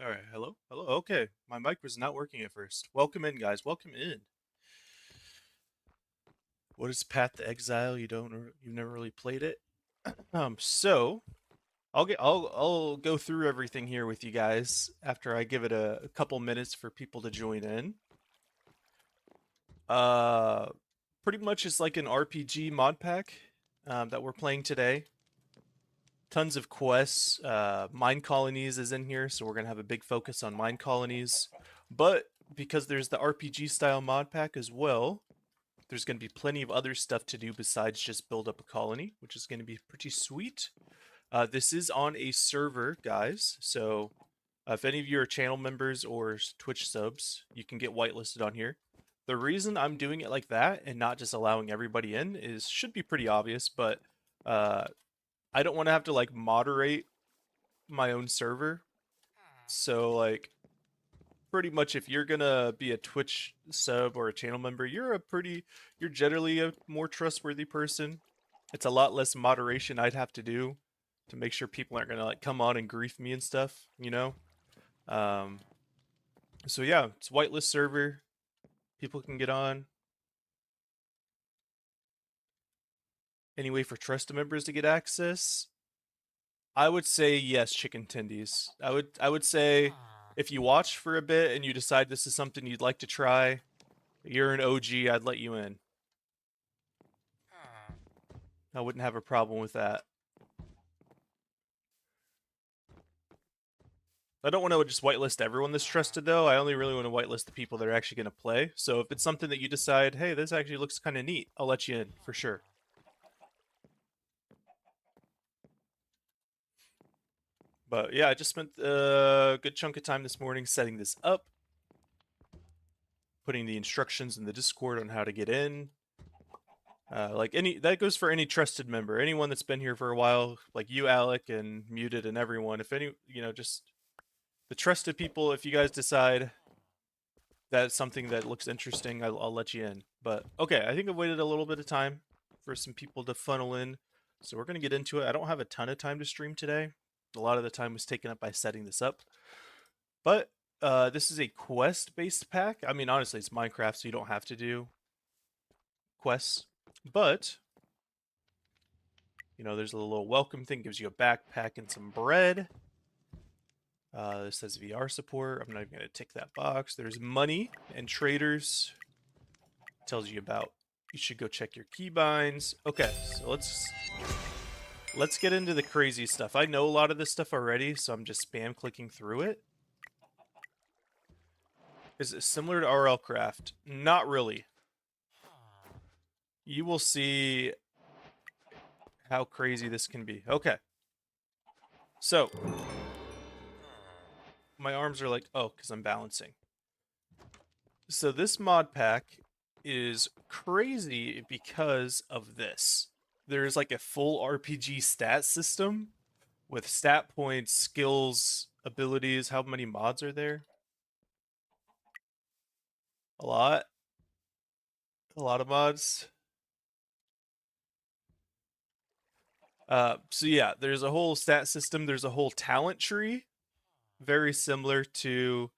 All right, hello, hello. Okay, my mic was not working at first. Welcome in, guys. Welcome in. What is Path to Exile? You've never really played it. So I'll go through everything here with you guys after I give it a couple minutes for people to join in. Uh, Pretty much it's like an RPG mod pack that we're playing today. Tons of quests. Mine colonies is in here, so we're gonna have a big focus on mine colonies. But because there's the RPG style mod pack as well, there's going to be plenty of other stuff to do besides just build up a colony, which is going to be pretty sweet. This is on a server, guys, so if any of you are channel members or Twitch subs, you can get whitelisted on here. The reason I'm doing it like that and not just allowing everybody in should be pretty obvious, but uh, I don't want to have to like moderate my own server. So like pretty much if you're gonna be a Twitch sub or a channel member, you're generally a more trustworthy person. It's a lot less moderation I'd have to do to make sure people aren't gonna like come on and grief me and stuff, you know? Um, so yeah, it's whitelist server. People can get on. Any way for trusted members to get access? I would say yes, chicken tendies. I would say if you watch for a bit and you decide this is something you'd like to try, you're an OG, I'd let you in. I wouldn't have a problem with that. I don't want to just whitelist everyone that's trusted, though. I only really want to whitelist the people that are actually going to play. So if it's something that you decide, hey, this actually looks kind of neat, I'll let you in for sure. But yeah, I just spent a good chunk of time this morning setting this up, putting the instructions in the Discord on how to get in. That goes for any trusted member, anyone that's been here for a while, like you, Alec, and Muted, and everyone. If any, just the trusted people. If you guys decide that's something that looks interesting, I'll let you in. But okay, I think I've waited a little bit of time for some people to funnel in, so we're gonna get into it. I don't have a ton of time to stream today. A lot of the time was taken up by setting this up, but this is a quest-based pack. I mean, honestly, it's Minecraft, so you don't have to do quests, but there's a little welcome thing, gives you a backpack and some bread. This says VR support. I'm not even going to tick that box. There's money and traders. Tells you about, you should go check your keybinds. Okay, so let's get into the crazy stuff. I know a lot of this stuff already, so I'm just spam clicking through it. Is it similar to RL Craft? Not really. You will see how crazy this can be. Okay. So, my arms are like, oh, because I'm balancing. So this mod pack is crazy because of this. There's like a full RPG stat system with stat points, skills, abilities. How many mods are there? A lot. A lot of mods. So yeah, there's a whole stat system. There's a whole talent tree, very similar to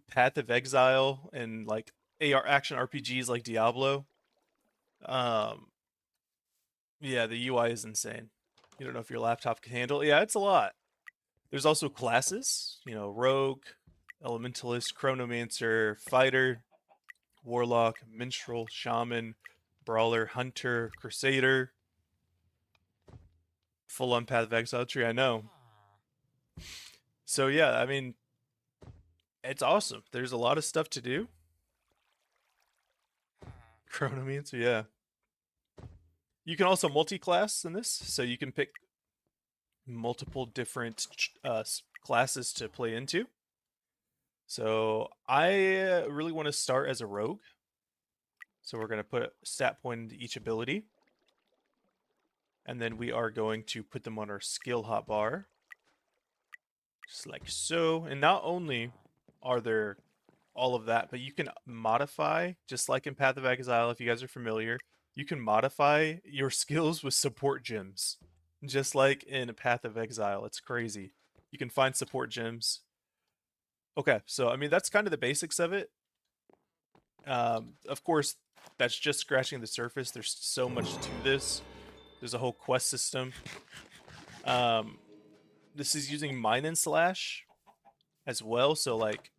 Path of Exile and like AR action RPGs like Diablo. Um, yeah, the UI is insane. You don't know if your laptop can handle it. Yeah, it's a lot. There's also classes, rogue, elementalist, chronomancer, fighter, warlock, minstrel, shaman, brawler, hunter, crusader. Full on Path of Exile tree, I know. So yeah, I mean, it's awesome. There's a lot of stuff to do. Chronomancer, yeah. You can also multi-class in this, so you can pick multiple different classes to play into. So I really want to start as a rogue. So we're going to put a stat point into each ability. And then we are going to put them on our skill hotbar. Just like so. And not only are there all of that, but you can modify, just like in Path of Exile, if you guys are familiar, you can modify your skills with support gems. Just like in Path of Exile. It's crazy. You can find support gems. Okay, so I mean that's kind of the basics of it. Of course, that's just scratching the surface. There's so much to this. There's a whole quest system. This is using Mine and Slash as well, so like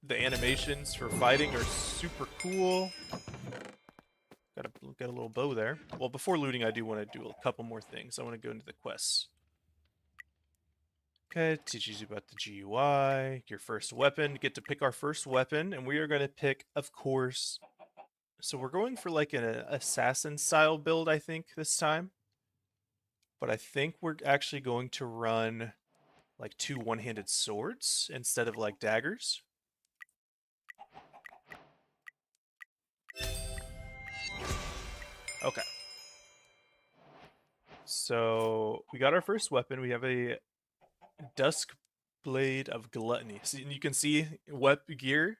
the animations for fighting are super cool. Got a little bow there. Well, before looting, I do want to do a couple more things. I want to go into the quests. Okay, teaches you about the GUI, your first weapon. Get to pick our first weapon, and we are going to pick, of course. So we're going for like an assassin style build, I think, this time. But I think we're actually going to run like 2 one-handed swords instead of like daggers. Okay. So we got our first weapon. We have a Dusk Blade of Gluttony. So you can see gear.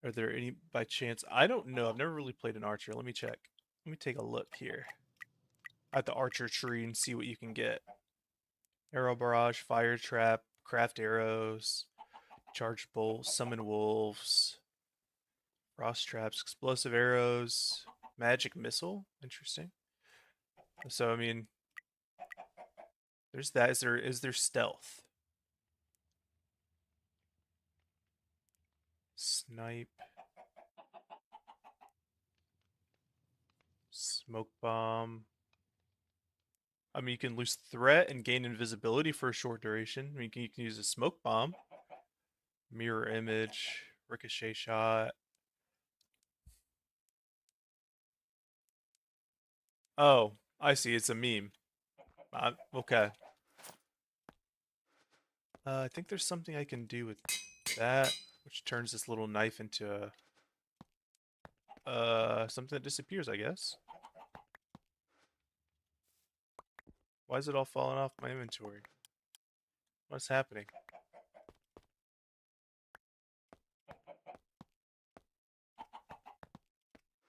Are there any by chance? I don't know. I've never really played an archer. Let me check. Let me take a look here at the archer tree and see what you can get. Arrow barrage, fire trap, craft arrows, charge bolt, summon wolves, frost traps, explosive arrows, magic missile. Interesting. So I mean, there's that. Is there stealth? Snipe. Smoke bomb. I mean, you can lose threat and gain invisibility for a short duration. I mean, you can use a smoke bomb. Mirror image, ricochet shot. Oh, I see. It's a meme. Okay. I think there's something I can do with that, which turns this little knife into something that disappears, I guess. Why is it all falling off my inventory? What's happening?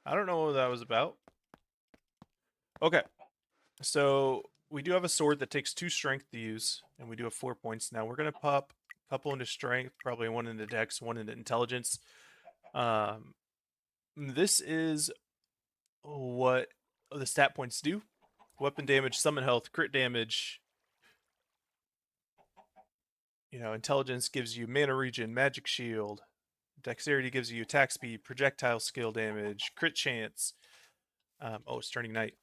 I don't know what that was about. Okay, so we do have a sword that takes 2 strength to use, and we do have 4 points now. We're gonna pop a couple into strength, probably 1 into dex, 1 into intelligence. This is what the stat points do. Weapon damage, summon health, crit damage. You know, intelligence gives you mana regen, magic shield. Dexterity gives you attack speed, projectile skill damage, crit chance. Oh, it's turning night.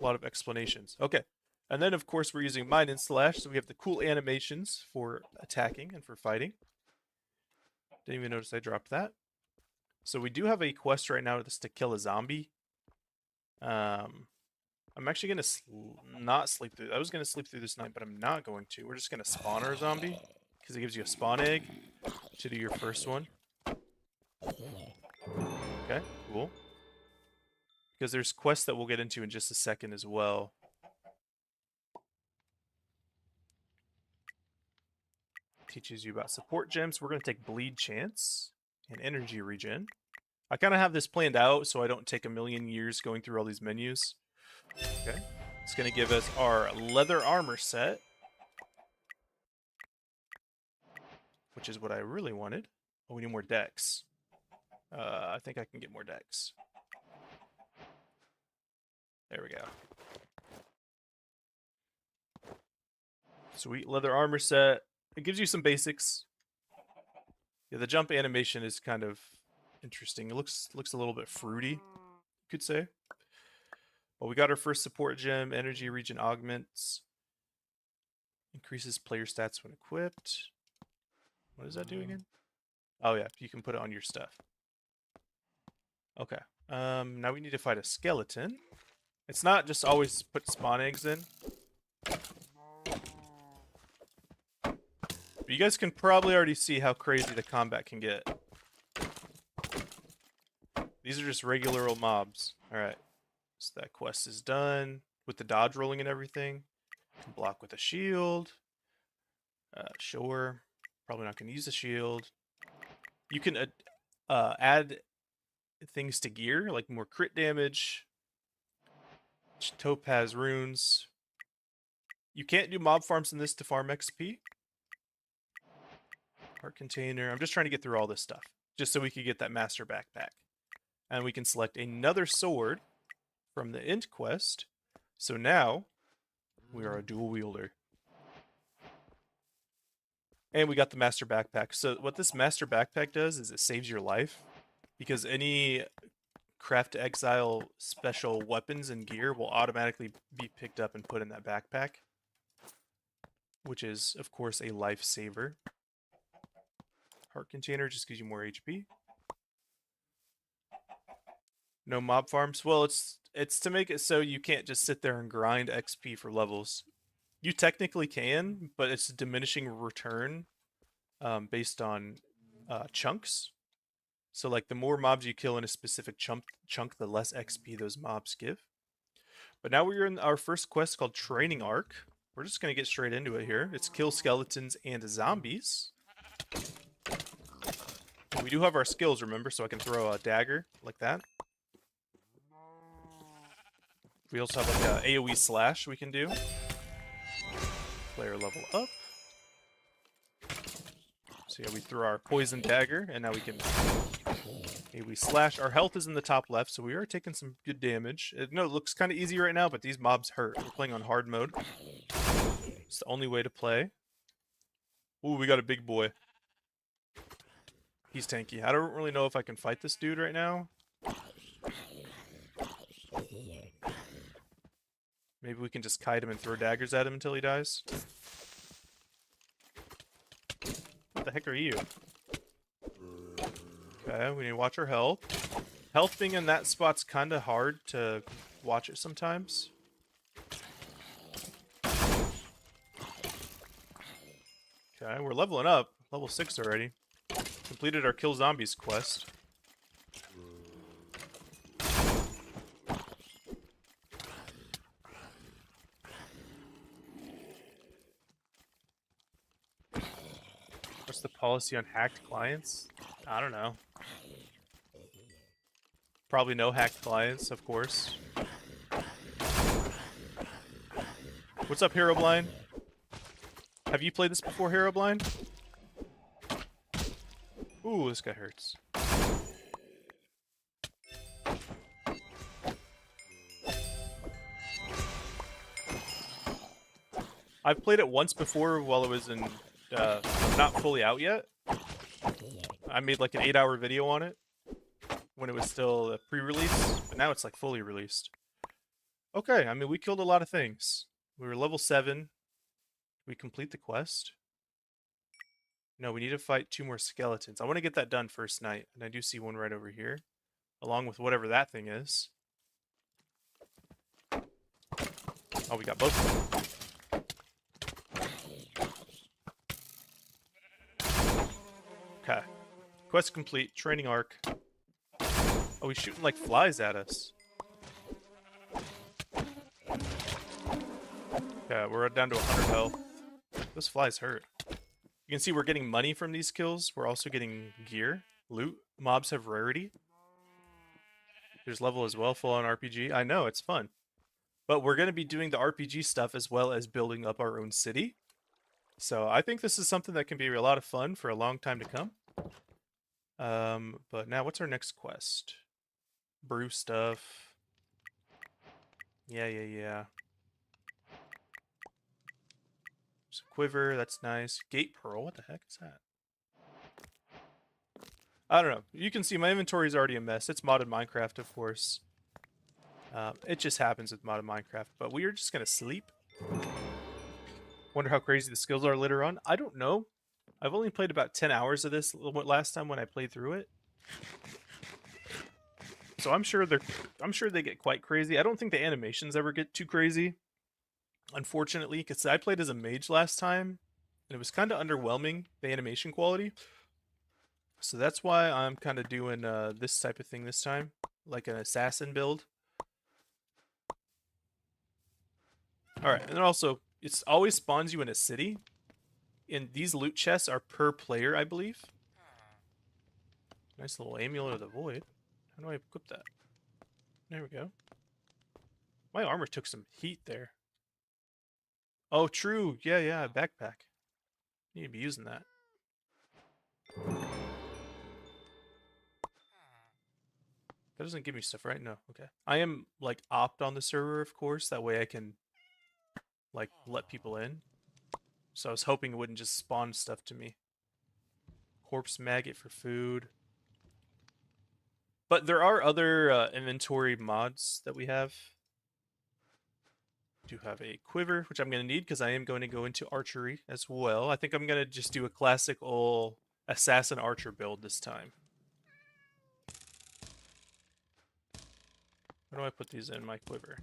A lot of explanations. Okay. And then, of course, we're using Mine and Slash, so we have the cool animations for attacking and for fighting. Didn't even notice I dropped that. So we do have a quest right now that's to kill a zombie. I'm actually going to not sleep through. I was going to sleep through this night, but I'm not going to. We're just going to spawn our zombie, because it gives you a spawn egg to do your first one. Okay, cool. Because there's quests that we'll get into in just a second as well. Teaches you about support gems. We're going to take bleed chance and energy regen. I kind of have this planned out so I don't take a million years going through all these menus. Okay. It's going to give us our leather armor set, which is what I really wanted. Oh, we need more dex. I think I can get more dex. There we go. Sweet leather armor set. It gives you some basics. Yeah, the jump animation is kind of interesting. It looks a little bit fruity, you could say. Well, we got our first support gem. Energy regen augments. Increases player stats when equipped. What does that do again? Oh yeah, you can put it on your stuff. Okay. Now we need to fight a skeleton. It's not just always put spawn eggs in. But you guys can probably already see how crazy the combat can get. These are just regular old mobs. Alright. So that quest is done. With the dodge rolling and everything. Can block with a shield. Sure. Probably not going to use the shield. You can add things to gear, like more crit damage. Topaz runes. You can't do mob farms in this to farm XP. Heart container. I'm just trying to get through all this stuff, just so we can get that master backpack. And we can select another sword from the end quest. So now we are a dual wielder. And we got the master backpack. So what this master backpack does is it saves your life, because any craft exile special weapons and gear will automatically be picked up and put in that backpack, which is of course a lifesaver. Heart container just gives you more HP. No mob farms. Well, it's to make it so you can't just sit there and grind XP for levels. You technically can, but it's a diminishing return based on chunks. So like the more mobs you kill in a specific chunk, the less XP those mobs give. But now we're in our first quest called Training Arc. We're just going to get straight into it here. It's kill skeletons and zombies. We do have our skills, remember, so I can throw a dagger like that. We also have like a AoE slash we can do. Player level up. So yeah, we threw our poison dagger, and now we can AoE slash. Our health is in the top left, so we are taking some good damage. No, it looks kind of easy right now, but these mobs hurt. We're playing on hard mode. It's the only way to play. Ooh, we got a big boy. He's tanky. I don't really know if I can fight this dude right now. Maybe we can just kite him and throw daggers at him until he dies. What the heck are you? Okay, we need to watch our health. Health being in that spot's kind of hard to watch it sometimes. Okay, we're leveling up. Level 6 already. Completed our Kill Zombies quest. What's the policy on hacked clients? I don't know. Probably no hacked clients, of course. What's up, Hero Blind? Have you played this before, Hero Blind? Ooh, this guy hurts. I've played it once before while it was in not fully out yet. I made like an 8-hour video on it when it was still a pre-release, but now it's like fully released. Okay, I mean, we killed a lot of things. We were level 7. We complete the quest. No, we need to fight 2 more skeletons. I want to get that done first night, and I do see one right over here, along with whatever that thing is. Oh, we got both of them. Okay. Quest complete. Training arc. Oh, he's shooting like flies at us. Okay, we're down to 100 health. Those flies hurt. You can see we're getting money from these kills. We're also getting gear, loot. Mobs have rarity. There's level as well, full on RPG. I know, it's fun. But we're going to be doing the RPG stuff as well as building up our own city. So I think this is something that can be a lot of fun for a long time to come. But now, what's our next quest? Brew stuff. Yeah. There's a quiver, that's nice. Gate pearl, what the heck is that? I don't know. You can see my inventory is already a mess. It's modded Minecraft, of course. It just happens with modded Minecraft. But we are just going to sleep. Wonder how crazy the skills are later on. I don't know. I've only played about 10 hours of this last time when I played through it. So I'm sure they get quite crazy. I don't think the animations ever get too crazy, unfortunately, because I played as a mage last time, and it was kind of underwhelming, the animation quality. So that's why I'm kind of doing this type of thing this time, like an assassin build. Alright, and then also, it always spawns you in a city, and these loot chests are per player, I believe. Nice little Amulet of the Void. How do I equip that? There we go. My armor took some heat there. Oh, true. Yeah, yeah, backpack. Need to be using that. That doesn't give me stuff, right? No. Okay. I am like opt on the server, of course. That way I can like let people in. So I was hoping it wouldn't just spawn stuff to me. Corpse maggot for food. But there are other inventory mods that we have. Do have a quiver, which I'm going to need because I am going to go into archery as well. I think I'm going to just do a classic old assassin archer build this time. Where do I put these in my quiver?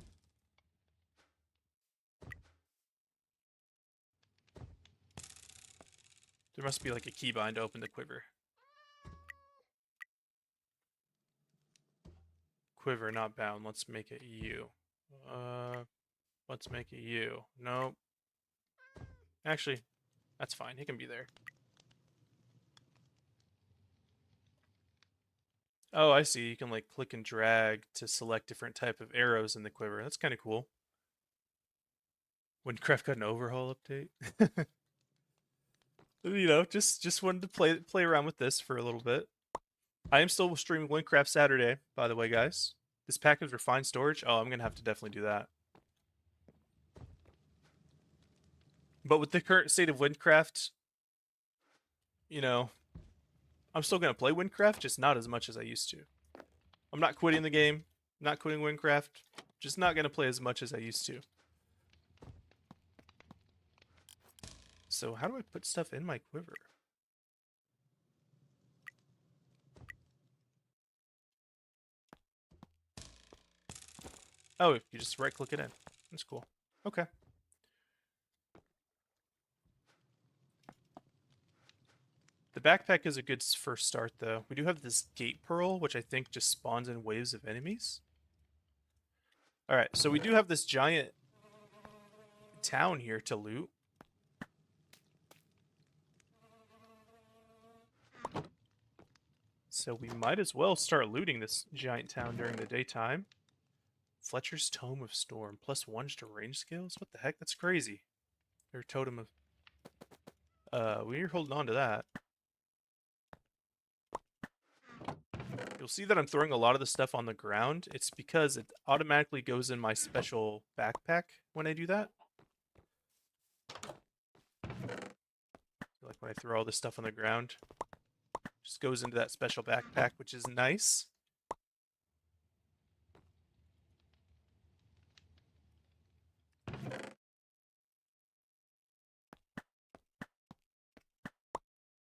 There must be like a keybind to open the quiver. Quiver, not bound. Let's make it U. Let's make it U. Nope. Actually, that's fine. He can be there. Oh, I see. You can like click and drag to select different type of arrows in the quiver. That's kind of cool. Windcraft got an overhaul update. You know, just wanted to play around with this for a little bit. I am still streaming Windcraft Saturday, by the way, guys. This pack of refined storage. Oh, I'm gonna have to definitely do that. But with the current state of Windcraft, you know, I'm still gonna play Windcraft, just not as much as I used to. I'm not quitting the game, not quitting Windcraft, just not gonna play as much as I used to. So how do I put stuff in my quiver? Oh, you just right click it in. That's cool. Okay. The backpack is a good first start, though. We do have this gate pearl, which I think just spawns in waves of enemies. Alright, so we do have this giant town here to loot. So we might as well start looting this giant town during the daytime. Fletcher's Tome of Storm, +1 to range skills? What the heck? That's crazy. Or Totem of... we're holding on to that. You'll see that I'm throwing a lot of the stuff on the ground. It's because it automatically goes in my special backpack when I do that. Like when I throw all this stuff on the ground. Just goes into that special backpack, which is nice.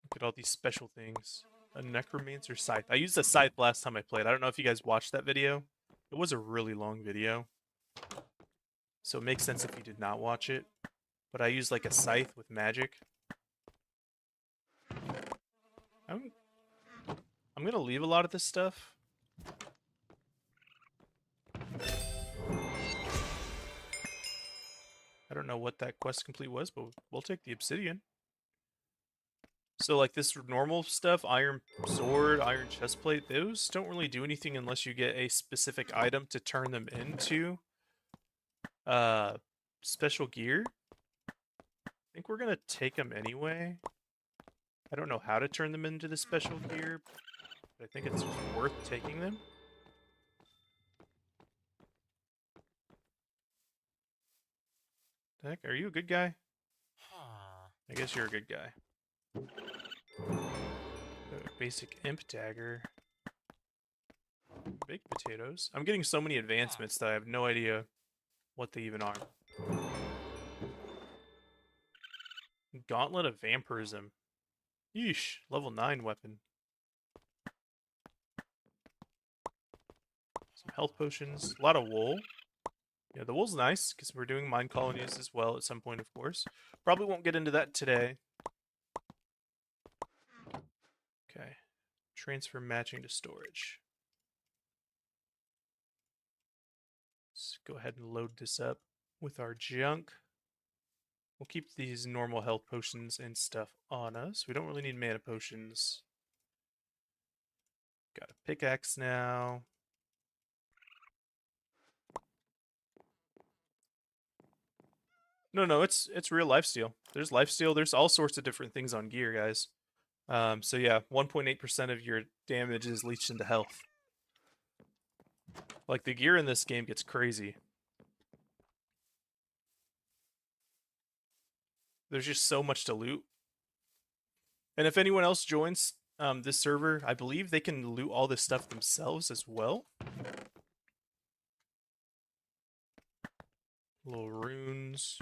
Look at all these special things. A necromancer scythe. I used a scythe last time I played. I don't know if you guys watched that video. It was a really long video. So it makes sense if you did not watch it. But I used like a scythe with magic. I'm, I'm gonna leave a lot of this stuff. I don't know what that quest complete was, but we'll take the obsidian. So like this normal stuff, iron sword, iron chestplate, those don't really do anything unless you get a specific item to turn them into special gear. I think we're gonna take them anyway. I don't know how to turn them into the special gear, but I think it's worth taking them. The heck, are you a good guy? I guess you're a good guy. Basic imp dagger. Baked potatoes. I'm getting so many advancements that I have no idea what they even are. Gauntlet of Vampirism. Yeesh. Level 9 weapon. Some health potions. A lot of wool. Yeah, the wool's nice, because we're doing mine colonies as well at some point, of course. Probably won't get into that today. Okay. Transfer matching to storage. Let's go ahead and load this up with our junk. We'll keep these normal health potions and stuff on us. We don't really need mana potions. Got a pickaxe now. No, it's real lifesteal. There's lifesteal. There's all sorts of different things on gear, guys. So yeah, 1.8% of your damage is leached into health. Like the gear in this game gets crazy. There's just so much to loot. And if anyone else joins this server, I believe they can loot all this stuff themselves as well. Little runes.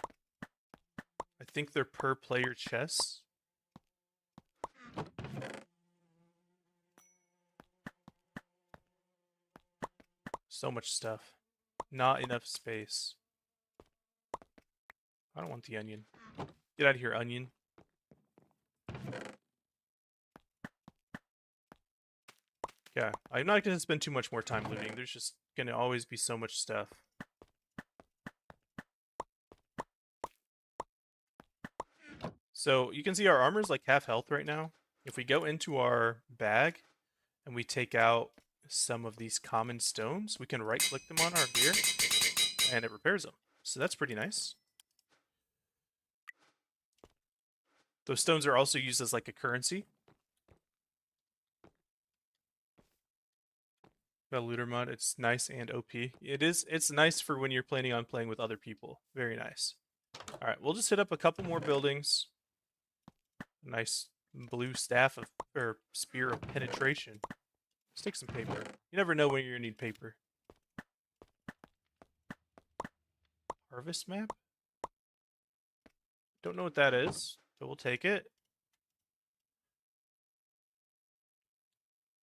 I think they're per player chests. So much stuff. Not enough space. I don't want the onion. Get out of here, onion. Yeah, I'm not going to spend too much more time looting. There's just going to always be so much stuff. So you can see our armor's like half health right now. If we go into our bag and we take out some of these common stones, we can right click them on our gear and it repairs them. So that's pretty nice. Those stones are also used as like a currency. The looter mod, it's nice and OP. It's nice for when you're planning on playing with other people. Very nice. All right, we'll just hit up a couple more buildings. Nice blue staff of, or spear of penetration. Let's take some paper. You never know when you're gonna need paper. Harvest map? Don't know what that is, but we'll take it.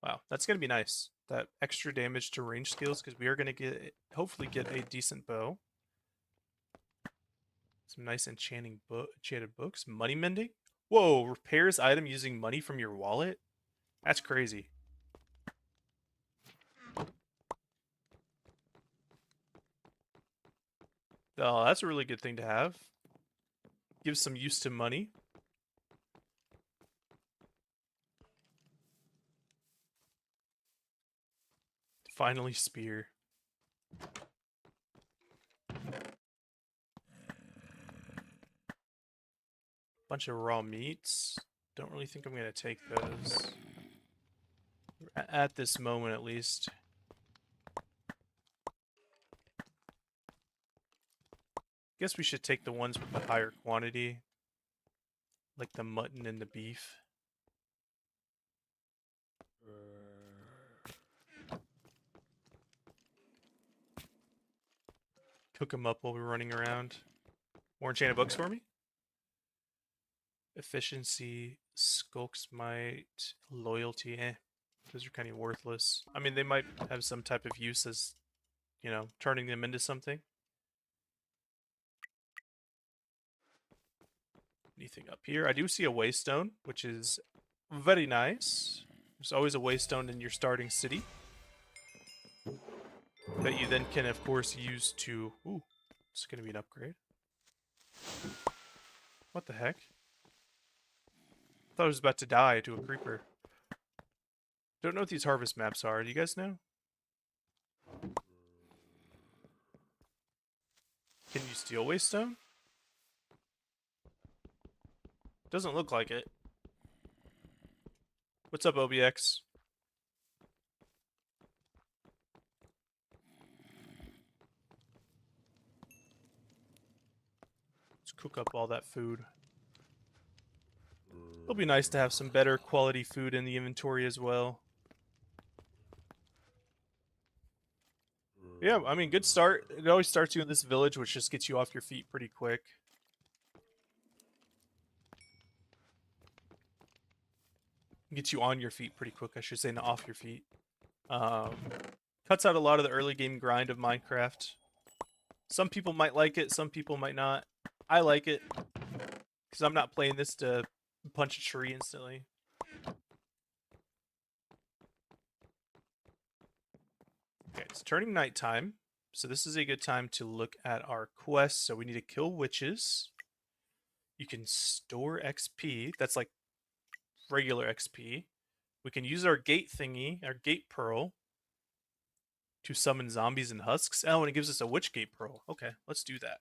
Wow, that's gonna be nice. That extra damage to range skills, because we are gonna hopefully get a decent bow. Some nice enchanted books. Money mending? Whoa, repairs item using money from your wallet? That's crazy. Oh, that's a really good thing to have. Gives some use to money. Finally, spear. Bunch of raw meats. Don't really think I'm going to take those. At this moment, at least. Guess we should take the ones with the higher quantity. Like the mutton and the beef. Cook them up while we're running around. More enchanted books for me? Efficiency, Skulk's Might, Loyalty, those are kind of worthless. I mean, they might have some type of use as, you know, turning them into something. Anything up here? I do see a waystone, which is very nice. There's always a waystone in your starting city that you then can, of course, use to... Ooh, it's going to be an upgrade. What the heck? I thought I was about to die to a creeper. Don't know what these harvest maps are. Do you guys know? Can you steal waystone? Doesn't look like it. What's up, OBX? Let's cook up all that food. It'll be nice to have some better quality food in the inventory as well. Yeah, I mean, good start. It always starts you in this village, which just gets you off your feet pretty quick. Gets you on your feet pretty quick, I should say, not off your feet. Cuts out a lot of the early game grind of Minecraft. Some people might like it, some people might not. I like it, because I'm not playing this to punch a tree instantly. Okay, it's turning nighttime, so this is a good time to look at our quests. So we need to kill witches. You can store XP. That's like regular XP. We can use our gate thingy, our gate pearl, to summon zombies and husks. Oh, and it gives us a witch gate pearl. Okay, let's do that.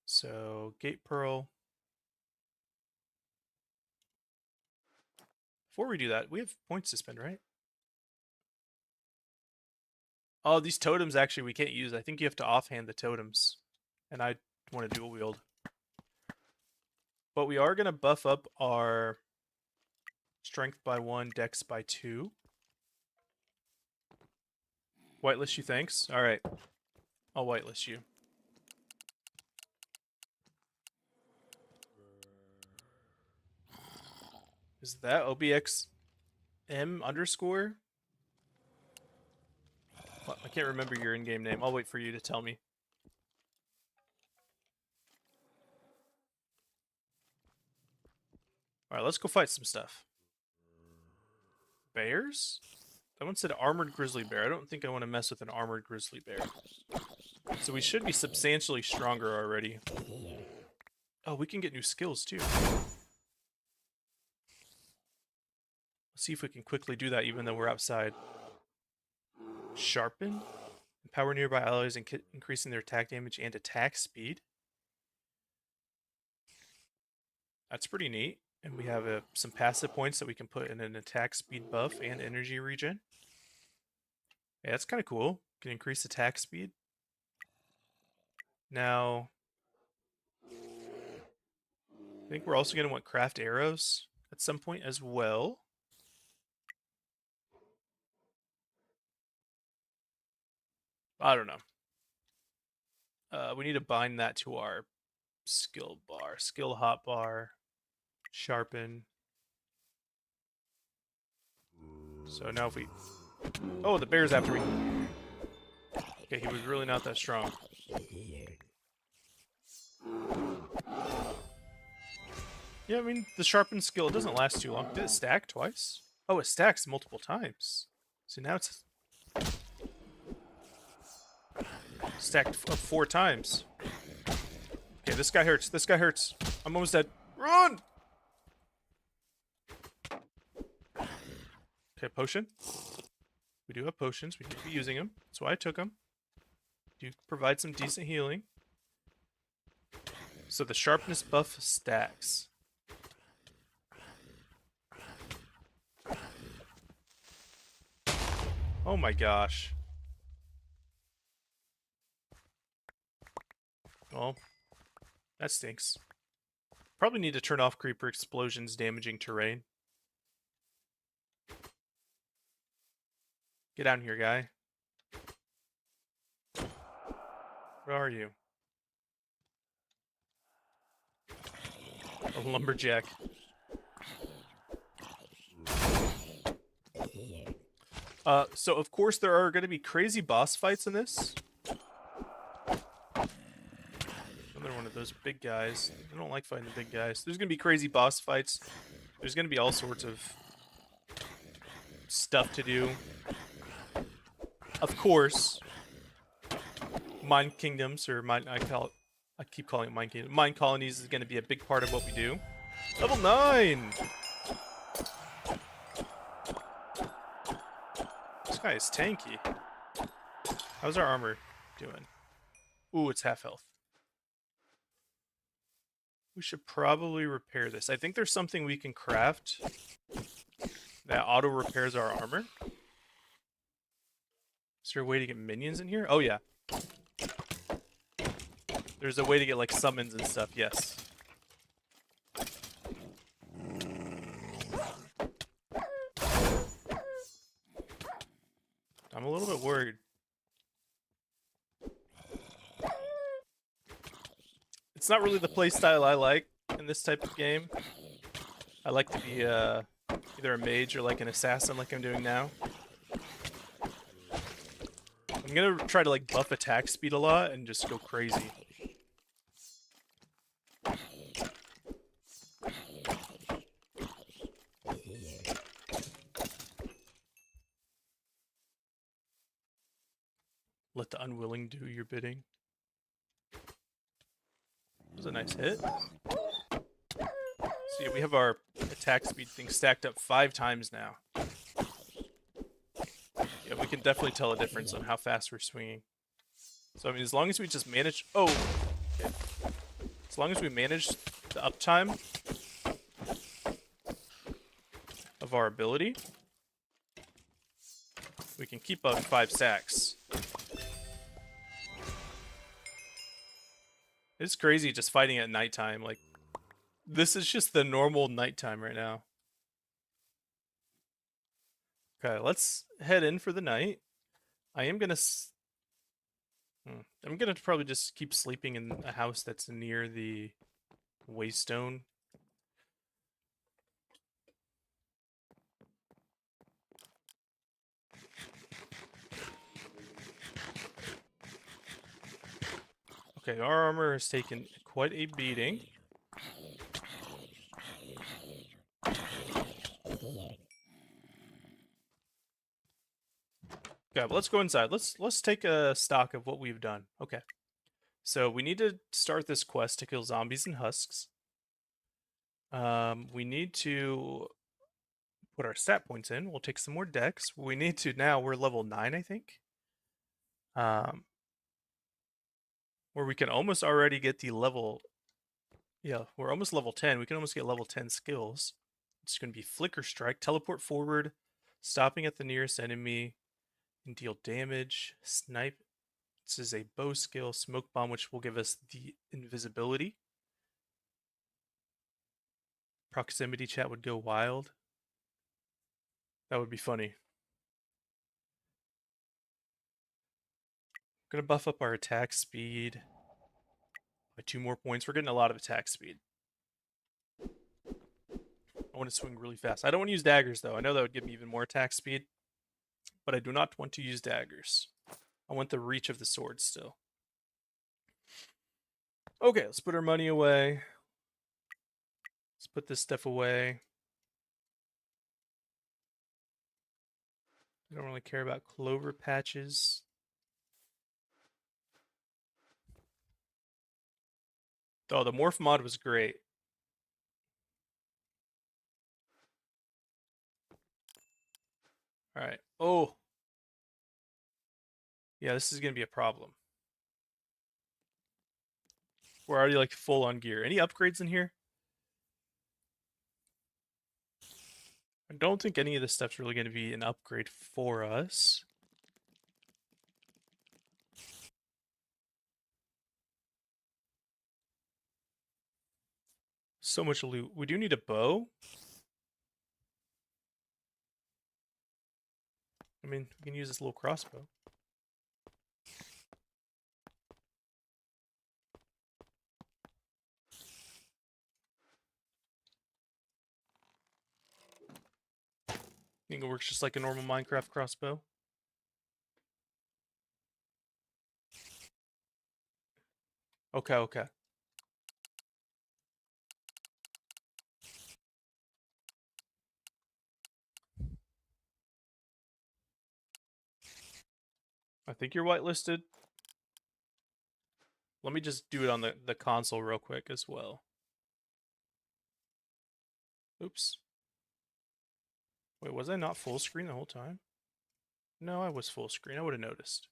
So Gate Pearl. Before we do that, we have points to spend, right? Oh, these totems actually we can't use. I think you have to offhand the totems. And I want to dual wield. But we are going to buff up our strength by 1, dex by 2. Whitelist you, thanks. Alright. I'll whitelist you. Is that OBXM underscore? Well, I can't remember your in-game name. I'll wait for you to tell me. Alright, let's go fight some stuff. Bears? That one said armored grizzly bear. I don't think I want to mess with an armored grizzly bear. So we should be substantially stronger already. Oh, we can get new skills too. Let's see if we can quickly do that even though we're outside. Sharpen? Empower nearby allies, increasing their attack damage and attack speed. That's pretty neat. And we have some passive points that we can put in an attack speed buff and energy regen. Yeah, that's kind of cool. Can increase attack speed. Now, I think we're also going to want craft arrows at some point as well. I don't know. We need to bind that to our skill bar. Skill hotbar. Sharpen. So now if we... Oh, the bear's after me. Okay, he was really not that strong. Yeah, I mean, the sharpen skill doesn't last too long. Did it stack twice? Oh, it stacks multiple times. So now it's stacked up 4 times. Okay, this guy hurts. This guy hurts. I'm almost dead. Run! Okay, potion. We do have potions. We need to be using them. That's why I took them. Do provide some decent healing. So the sharpness buff stacks. Oh my gosh. Well, that stinks. Probably need to turn off creeper explosions damaging terrain. Get down here, guy. Where are you? A lumberjack. So of course there are going to be crazy boss fights in this. Another one of those big guys. I don't like fighting the big guys. There's going to be crazy boss fights. There's going to be all sorts of stuff to do. Of course, Mine Kingdoms, or I keep calling it Mine Kingdoms. Mine Colonies is going to be a big part of what we do. Level 9! This guy is tanky. How's our armor doing? Ooh, it's half health. We should probably repair this. I think there's something we can craft that auto repairs our armor. Is there a way to get minions in here? Oh, yeah. There's a way to get, like, summons and stuff, yes. I'm a little bit worried. It's not really the playstyle I like in this type of game. I like to be either a mage or like an assassin like I'm doing now. I'm gonna try to like buff attack speed a lot and just go crazy. Let the unwilling do your bidding. That was a nice hit. So yeah, we have our attack speed thing stacked up 5 times now. Yeah, we can definitely tell a difference on how fast we're swinging. So I mean, as long as we just manage... Oh! Okay. As long as we manage the uptime of our ability, we can keep up 5 stacks. It's crazy just fighting at nighttime. Like, this is just the normal nighttime right now. Okay, let's head in for the night. I am gonna... I'm gonna probably just keep sleeping in a house that's near the waystone. Okay, our armor has taken quite a beating. Okay, but let's go inside. Let's take a stock of what we've done. Okay. So we need to start this quest to kill zombies and husks. We need to put our stat points in. We'll take some more dex. We need to now, we're level 9, I think. Where we can almost already get the level... Yeah, we're almost level 10. We can almost get level 10 skills. It's going to be Flicker Strike, Teleport Forward, stopping at the nearest enemy, and deal damage. Snipe. This is a bow skill. Smoke Bomb, which will give us the invisibility. Proximity Chat would go wild. That would be funny. Gonna buff up our attack speed by 2 more points. We're getting a lot of attack speed. I want to swing really fast. I don't want to use daggers, though. I know that would give me even more attack speed, but I do not want to use daggers. I want the reach of the sword still. Okay, let's put our money away. Let's put this stuff away. I don't really care about clover patches. Oh, the morph mod was great. Alright. Oh. Yeah, this is going to be a problem. We're already like full on gear. Any upgrades in here? I don't think any of this stuff's really going to be an upgrade for us. So much loot. We do need a bow. I mean, we can use this little crossbow. I think it works just like a normal Minecraft crossbow. Okay, okay. I think you're whitelisted. Let me just do it on the console real quick as well. Oops. Wait, was I not full screen the whole time? No, I was full screen. I would have noticed.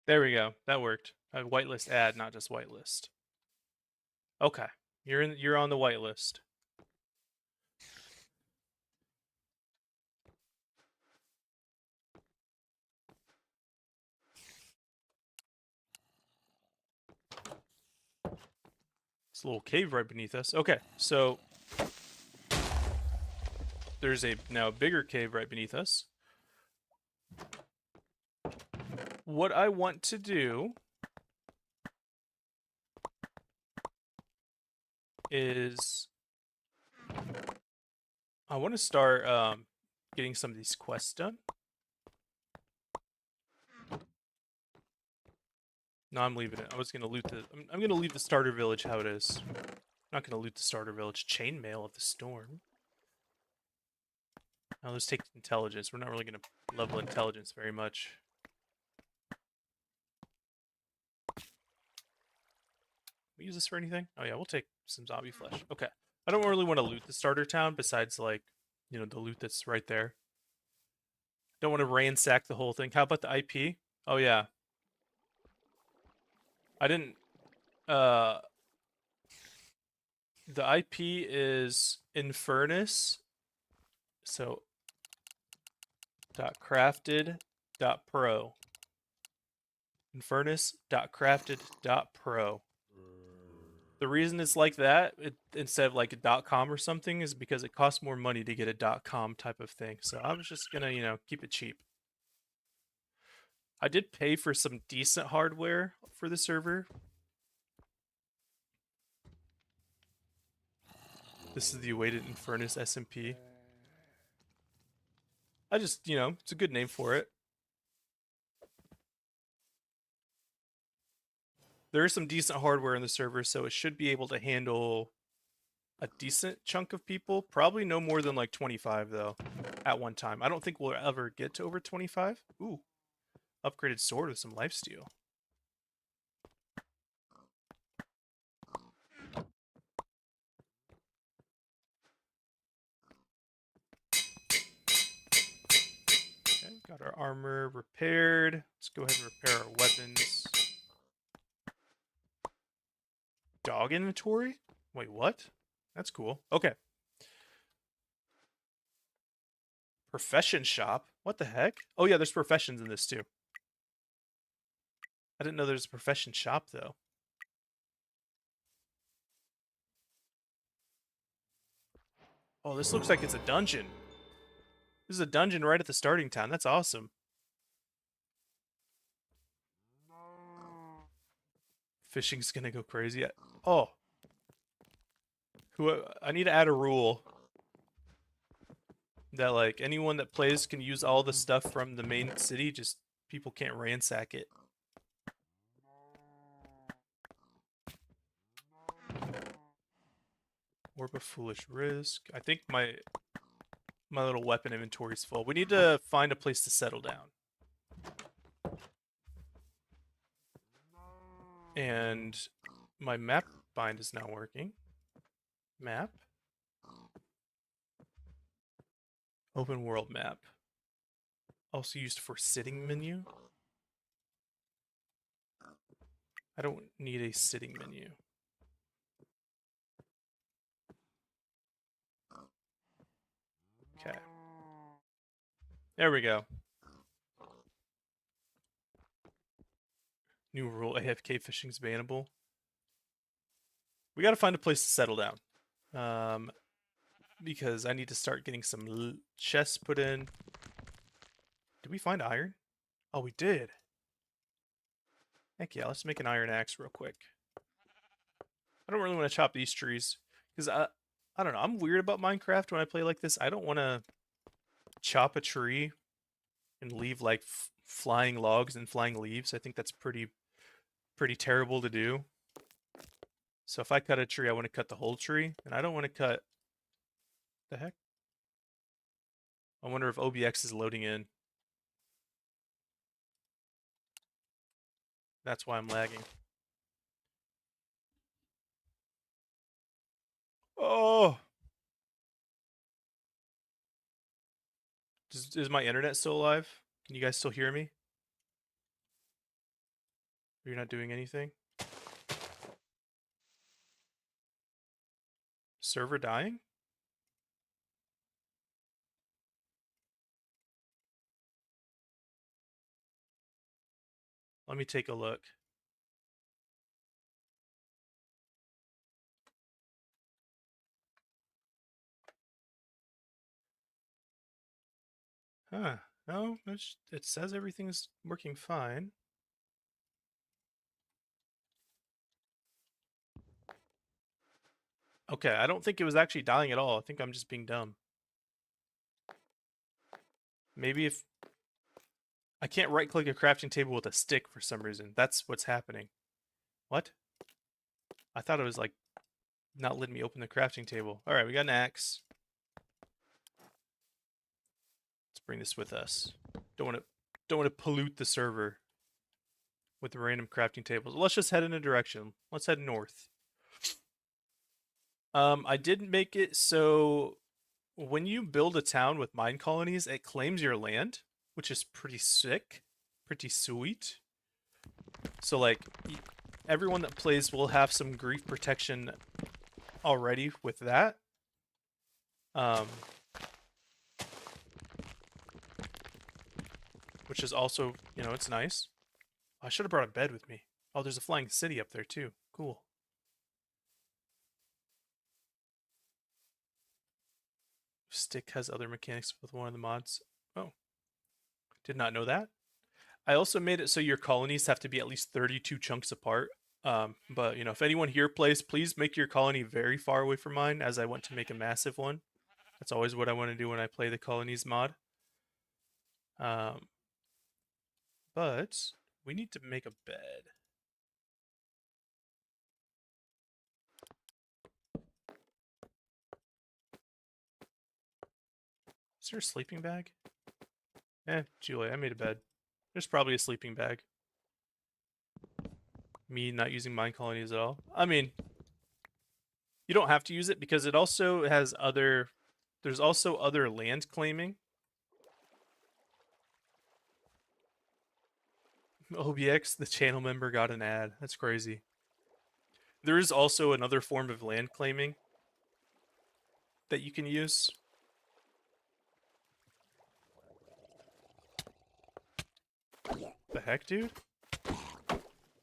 There we go. That worked. A whitelist ad, not just whitelist. Okay. You're on the whitelist. This little cave right beneath us. Okay, so there's a now bigger cave right beneath us. What I want to do is I want to start getting some of these quests done. No, I'm leaving it. I was gonna loot the. I'm gonna leave the starter village how it is. I'm not gonna loot the starter village. Chainmail of the Storm. Now let's take intelligence. We're not really going to level intelligence very much. We use this for anything? Oh yeah, we'll take some zombie flesh. Okay. I don't really want to loot the starter town besides like, the loot that's right there. Don't want to ransack the whole thing. How about the IP? Oh yeah. I didn't the IP is Infernus. So .crafted.pro. Infernus.crafted.pro. The reason it's like that, instead of like a .com or something, is because it costs more money to get a .com type of thing. So I was just gonna, keep it cheap. I did pay for some decent hardware for the server. This is the awaited Infernus SMP. I just, it's a good name for it. There is some decent hardware in the server, so it should be able to handle a decent chunk of people. Probably no more than like 25 though at one time. I don't think we'll ever get to over 25. Ooh, upgraded sword with some lifesteal. Okay, got our armor repaired. Let's go ahead and repair our weapons. Dog inventory? Wait, what? That's cool. Okay. Profession shop? What the heck? Oh yeah, there's professions in this too. I didn't know there's a profession shop though. Oh, this looks like it's a dungeon. This is a dungeon right at the starting town. That's awesome. Fishing's gonna go crazy. Oh, I need to add a rule that like anyone that plays can use all the stuff from the main city. Just people can't ransack it. Orb of Foolish Risk. I think my little weapon inventory is full. We need to find a place to settle down. And my map bind is now working. Map. Open world map. Also used for sitting menu. I don't need a sitting menu. Okay. There we go. New rule, AFK fishing is bannable. We gotta find a place to settle down. Because I need to start getting some chests put in. Did we find iron? Oh, we did. Heck yeah, let's make an iron axe real quick. I don't really want to chop these trees. Because I don't know, I'm weird about Minecraft when I play like this. I don't want to chop a tree and leave like flying logs and flying leaves. I think that's pretty terrible to do. So if I cut a tree, I want to cut the whole tree, and I don't want to cut... The heck? I wonder if OBX is loading in. That's why I'm lagging. Oh! Is my internet still alive? Can you guys still hear me? You're not doing anything? Server dying? Let me take a look. Huh. No, it says everything's working fine. Okay, I don't think it was actually dying at all. I think I'm just being dumb. Maybe if... I can't right-click a crafting table with a stick for some reason. That's what's happening. What? I thought it was like not letting me open the crafting table. Alright, we got an axe. bring this with us. Don't want to pollute the server with random crafting tables. Let's just head in a direction. Let's head north. I didn't make it so when you build a town with mine colonies, it claims your land, which is pretty sick, pretty sweet. So like everyone that plays will have some grief protection already with that. Which is also, you know, it's nice. I should have brought a bed with me. Oh, there's a flying city up there too. Cool. Stick has other mechanics with one of the mods. Oh, did not know that. I also made it so your colonies have to be at least 32 chunks apart. But you know, if anyone here plays, please make your colony very far away from mine, as I want to make a massive one. That's always what I want to do when I play the colonies mod. But we need to make a bed. Is there a sleeping bag? Julie, I made a bed. There's probably a sleeping bag. Me not using mine colonies at all. I mean, you don't have to use it because it also has other... There's also other land claiming. OBX, the channel member, got an ad. That's crazy. There is also another form of land claiming that you can use. The heck, dude?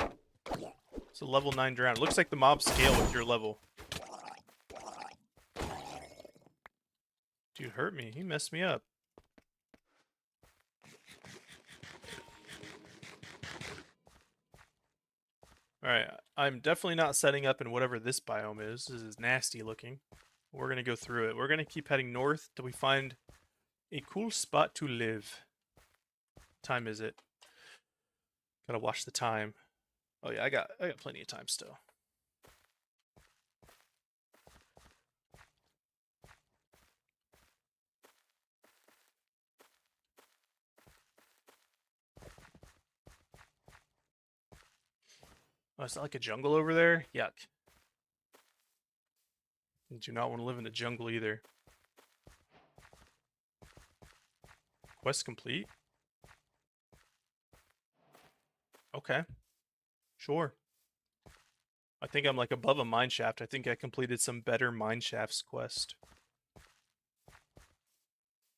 It's a level 9 drown. It looks like the mobs scale with your level. Dude hurt me. He messed me up. Alright, I'm definitely not setting up in whatever this biome is. This is nasty looking. We're going to go through it. We're going to keep heading north till we find a cool spot to live. What time is it? Gotta watch the time. Oh yeah, I got plenty of time still. Oh, is that like a jungle over there? Yuck. I do not want to live in the jungle either. Quest complete? Okay. Sure. I think I'm like above a mine shaft. I think I completed some better mine shafts quest.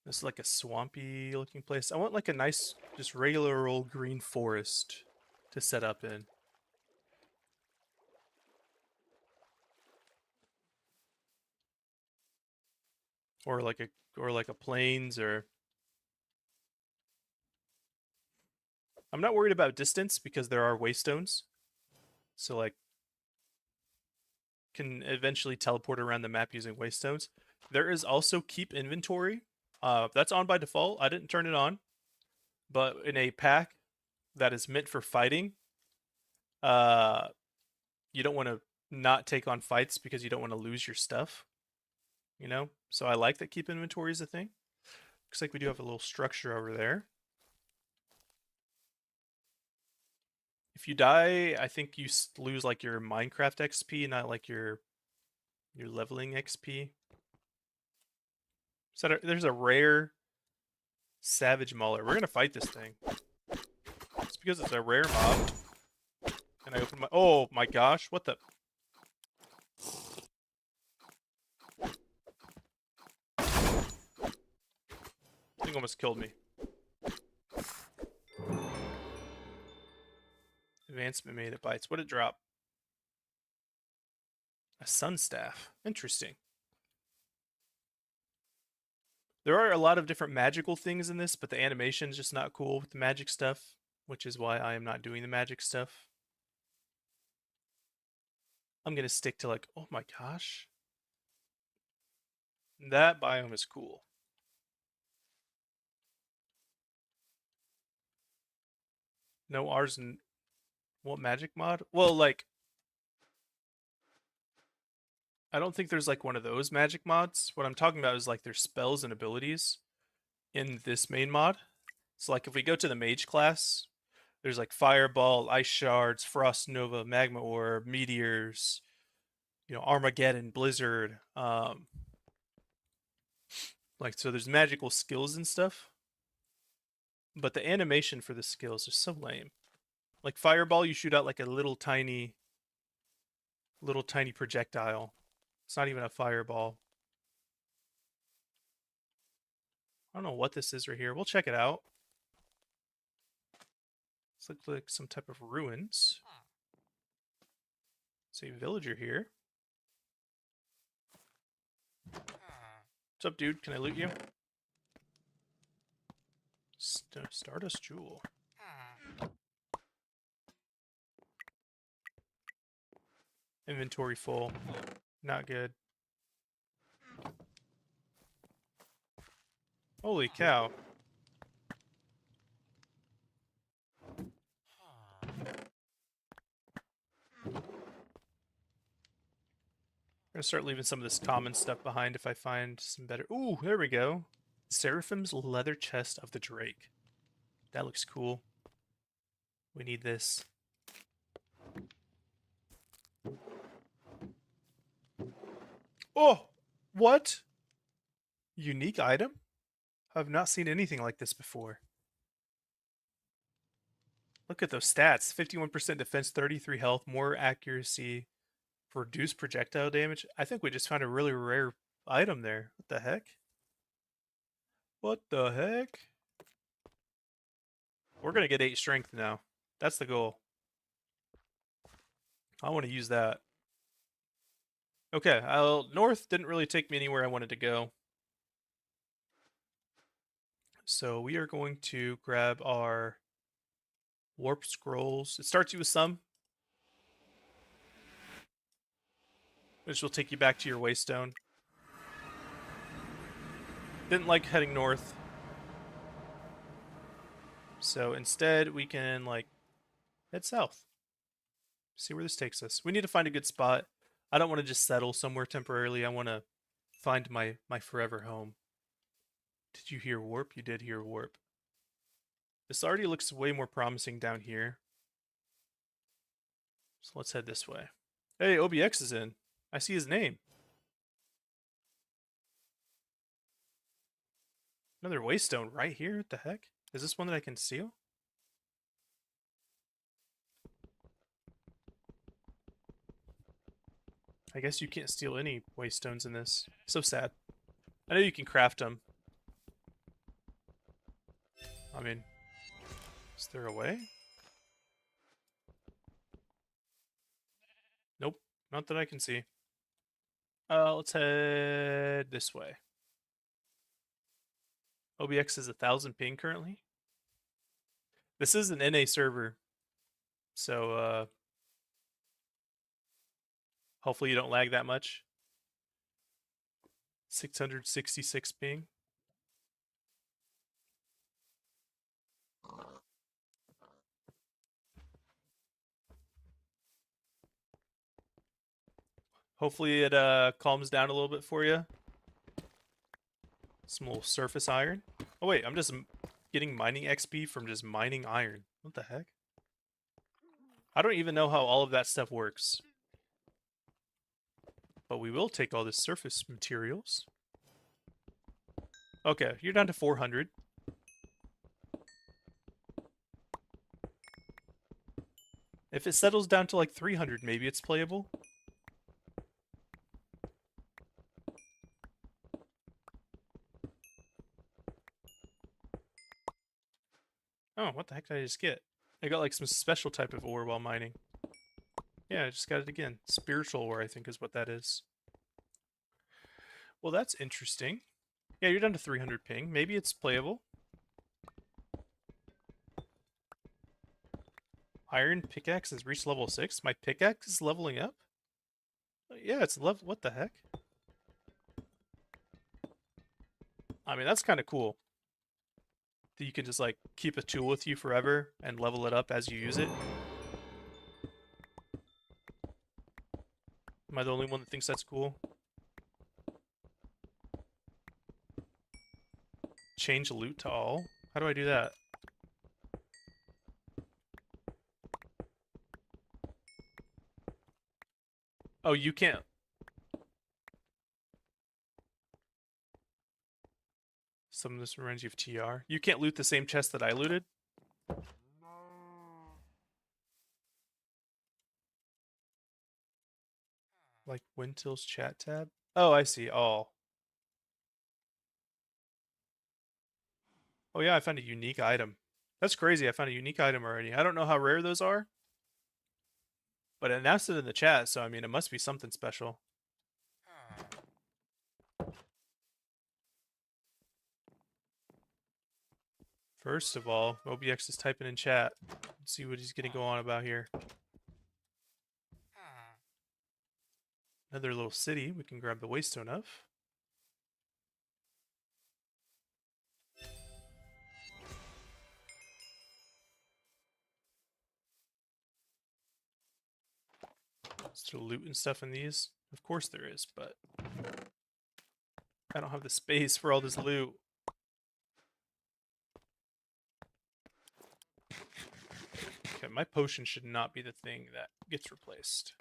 This is like a swampy looking place. I want like a nice, just regular old green forest to set up in. Or like a plains, or I'm not worried about distance because there are waystones. So like can eventually teleport around the map using waystones. There is also keep inventory. That's on by default. I didn't turn it on. But in a pack that is meant for fighting, you don't want to not take on fights because you don't want to lose your stuff. You know? So I like that keep inventory is a thing. Looks like we do have a little structure over there. If you die, I think you lose like your Minecraft XP, not like your leveling XP. So there's a rare Savage Mauler. We're gonna fight this thing. It's because it's a rare mob. Can I open my... Oh my gosh, what the... Thing almost killed me. Advancement made it bites. What did it drop? A sun staff. Interesting. There are a lot of different magical things in this, but the animation is just not cool with the magic stuff, which is why I am not doing the magic stuff. I'm gonna stick to like, oh my gosh. That biome is cool. No ours and what magic mod? Well, like I don't think there's like one of those magic mods. What I'm talking about is like their spells and abilities in this main mod. So like if we go to the mage class, there's like fireball, ice shards, frost nova, magma orb, meteors, Armageddon, blizzard. Like so there's magical skills and stuff, but the animation for the skills is so lame. Like fireball, you shoot out like a little tiny projectile. It's not even a fireball. I don't know what this is right here. We'll check it out. This looks like some type of ruins. See a villager here. What's up, dude? Can I loot you? Stardust Jewel. Inventory full. Not good. Holy cow. I'm gonna start leaving some of this common stuff behind if I find some better. Ooh, there we go. Seraphim's Leather Chest of the Drake. That looks cool. We need this. Oh! What? Unique item? I've not seen anything like this before. Look at those stats. 51% defense, 33 health, more accuracy, reduced projectile damage. I think we just found a really rare item there. What the heck? What the heck? We're going to get 8 strength now. That's the goal. I want to use that. Okay, north didn't really take me anywhere I wanted to go. So we are going to grab our warp scrolls. It starts you with some, which will take you back to your waystone. Didn't like heading north. So instead we can head south. See where this takes us. We need to find a good spot. I don't want to just settle somewhere temporarily. I want to find my forever home. Did you hear warp? You did hear warp. This already looks way more promising down here. So let's head this way. Hey, OBX is in. I see his name. Another waystone right here? What the heck? Is this one that I can steal? I guess you can't steal any waystones in this. So sad. I know you can craft them. I mean, is there a way? Nope, not that I can see. Let's head this way. OBX is 1,000 ping currently. This is an NA server, so hopefully you don't lag that much. 666 ping. Hopefully it calms down a little bit for you. Some little surface iron. Oh wait, I'm just getting mining XP from just mining iron. What the heck? I don't even know how all of that stuff works. But we will take all this surface materials. Okay, you're down to 400. If it settles down to like 300, maybe it's playable. Oh, what the heck did I just get? I got like some special type of ore while mining. Yeah, I just got it again. Spiritual ore, I think is what that is. Well, that's interesting. Yeah, you're down to 300 ping. Maybe it's playable. Iron pickaxe has reached level 6. My pickaxe is leveling up? Yeah, it's level... What the heck? I mean, that's kind of cool. That you can just, like, keep a tool with you forever and level it up as you use it. Am I the only one that thinks that's cool? Change loot to all? How do I do that? Oh, you can't. Some of this reminds you of TR. You can't loot the same chest that I looted? Like Wintil's chat tab? Oh, I see. All. Oh yeah, I found a unique item. That's crazy. I found a unique item already. I don't know how rare those are, but it announced it in the chat, so I mean, it must be something special. First of all, OBX is typing in chat. Let's see what he's going to go on about here. Another little city we can grab the waystone of. Is there loot and stuff in these? Of course there is, but I don't have the space for all this loot. Okay, my potion should not be the thing that gets replaced.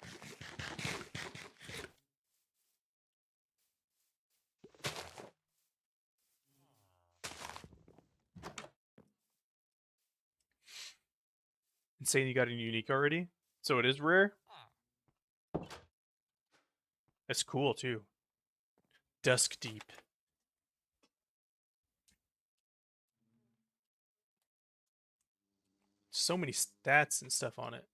And saying you got a unique already? So it is rare? That's cool too. Dusk Deep. So many stats and stuff on it.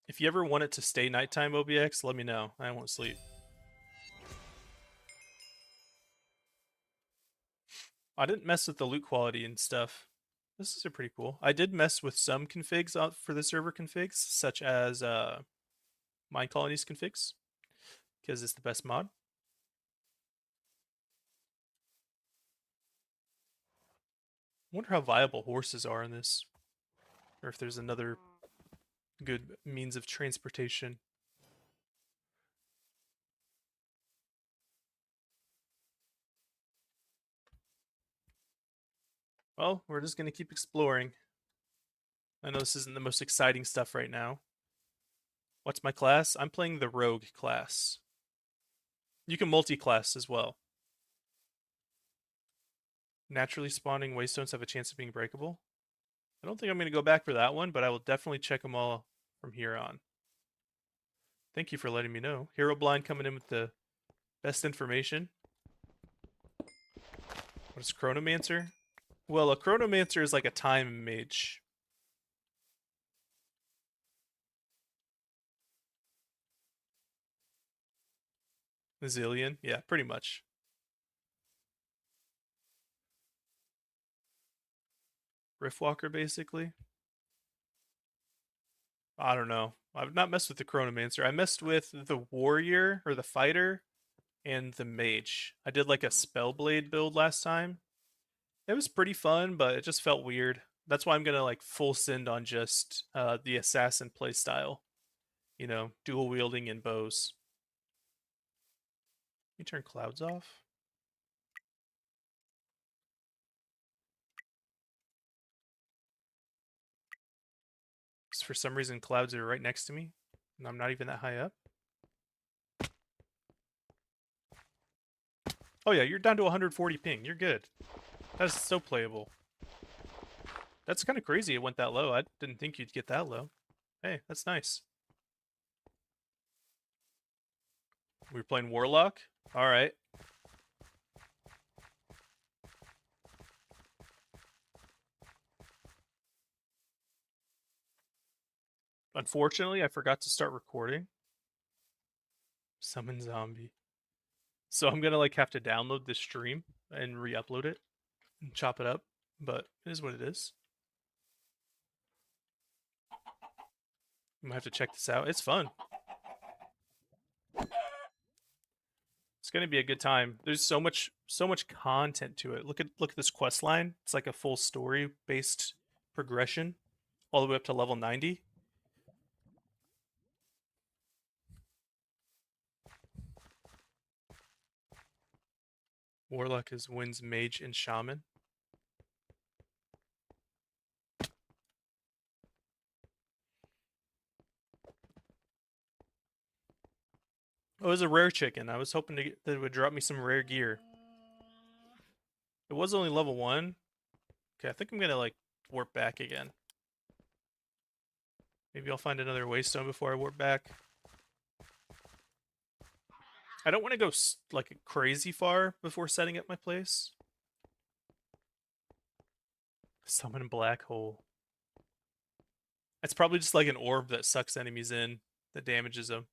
If you ever want it to stay nighttime, OBX, let me know. I won't sleep. I didn't mess with the loot quality and stuff. This is pretty cool. I did mess with some configs out for the server configs, such as Mine Colonies configs, because it's the best mod. I wonder how viable horses are in this, or if there's another good means of transportation. Well, we're just going to keep exploring. I know this isn't the most exciting stuff right now. What's my class? I'm playing the rogue class. You can multi-class as well. Naturally spawning waystones have a chance of being breakable. I don't think I'm going to go back for that one, but I will definitely check them all from here on. Thank you for letting me know. Hero Blind coming in with the best information. What is Chronomancer? Well, a Chronomancer is like a time mage. A zillion? Yeah, pretty much. Riftwalker, basically. I don't know. I've not messed with the Chronomancer. I messed with the Warrior, or the Fighter, and the Mage. I did like a Spellblade build last time. It was pretty fun, but it just felt weird. That's why I'm gonna like full send on just the Assassin playstyle. You know, dual wielding and bows. Let me turn clouds off. Because for some reason clouds are right next to me, and I'm not even that high up. Oh yeah, you're down to 140 ping. You're good. That's so playable. That's kind of crazy it went that low. I didn't think you'd get that low. Hey, that's nice. We were playing Warlock? Alright. Unfortunately, I forgot to start recording. Summon zombie. So I'm gonna like have to download this stream and re-upload it and chop it up. But it is what it is. I might have to check this out. It's fun. It's gonna be a good time. There's so much content to it. Look at this quest line. It's like a full story based progression all the way up to level 90. Warlock is Winds, Mage, and Shaman. Oh, it was a rare chicken. I was hoping that it would drop me some rare gear. It was only level 1. Okay, I think I'm gonna like warp back again. Maybe I'll find another waystone before I warp back. I don't want to go like crazy far before setting up my place. Summon black hole. It's probably just like an orb that sucks enemies in, that damages them.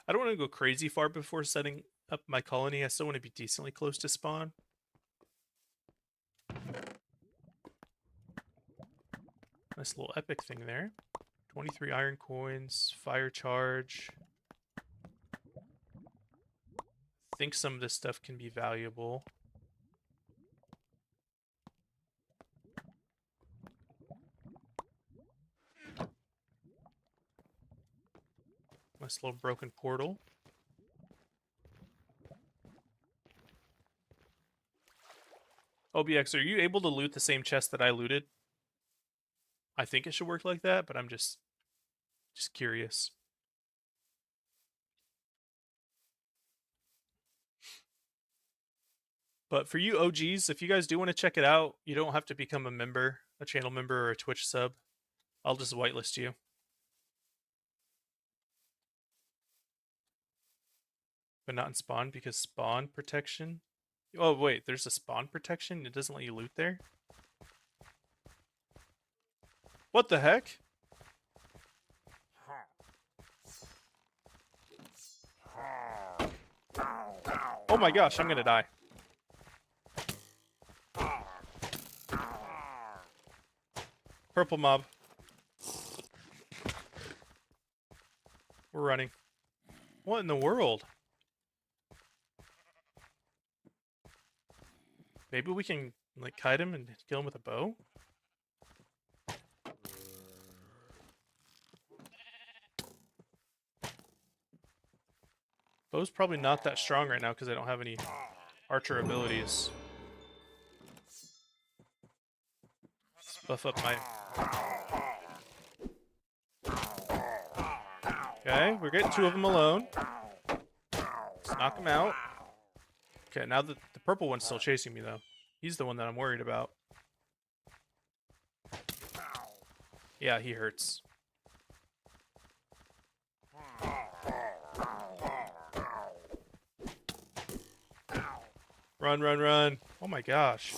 I don't want to go crazy far before setting up my colony. I still want to be decently close to spawn. Nice little epic thing there. 23 iron coins, fire charge. I think some of this stuff can be valuable. Nice little broken portal. OBX, are you able to loot the same chest that I looted? I think it should work like that, but I'm just curious. But for you OGs, if you guys do want to check it out, you don't have to become a member, a channel member, or a Twitch sub. I'll just whitelist you. But not in spawn because spawn protection. Oh wait, there's a spawn protection? It doesn't let you loot there? What the heck? Oh my gosh, I'm gonna die. Purple mob. We're running. What in the world? Maybe we can like kite him and kill him with a bow? Bow's probably not that strong right now because I don't have any archer abilities. Let's buff up my... Okay, we're getting 2 of them alone. Let's knock him out. Okay, now the purple one's still chasing me, though. He's the one that I'm worried about. Yeah, he hurts. Run, run, run. Oh my gosh.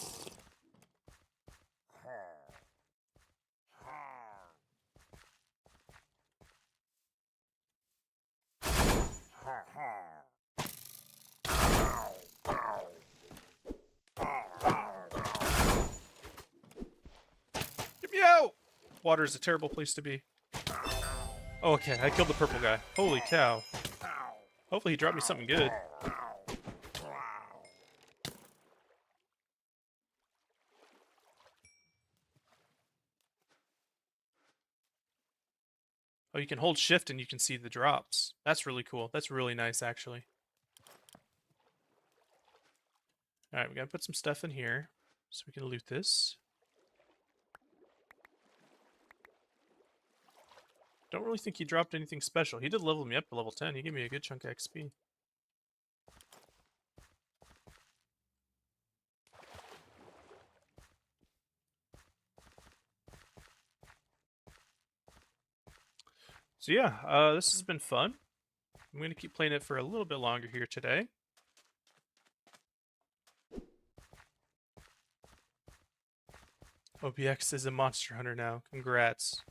Get me out! Water is a terrible place to be. Oh, okay, I killed the purple guy. Holy cow. Hopefully he dropped me something good. Oh, you can hold shift and you can see the drops. That's really cool. That's really nice, actually. Alright, we gotta put some stuff in here so we can loot this. Don't really think he dropped anything special. He did level me up to level 10. He gave me a good chunk of XP. So yeah, this has been fun. I'm going to keep playing it for a little bit longer here today. OBX is a monster hunter now. Congrats.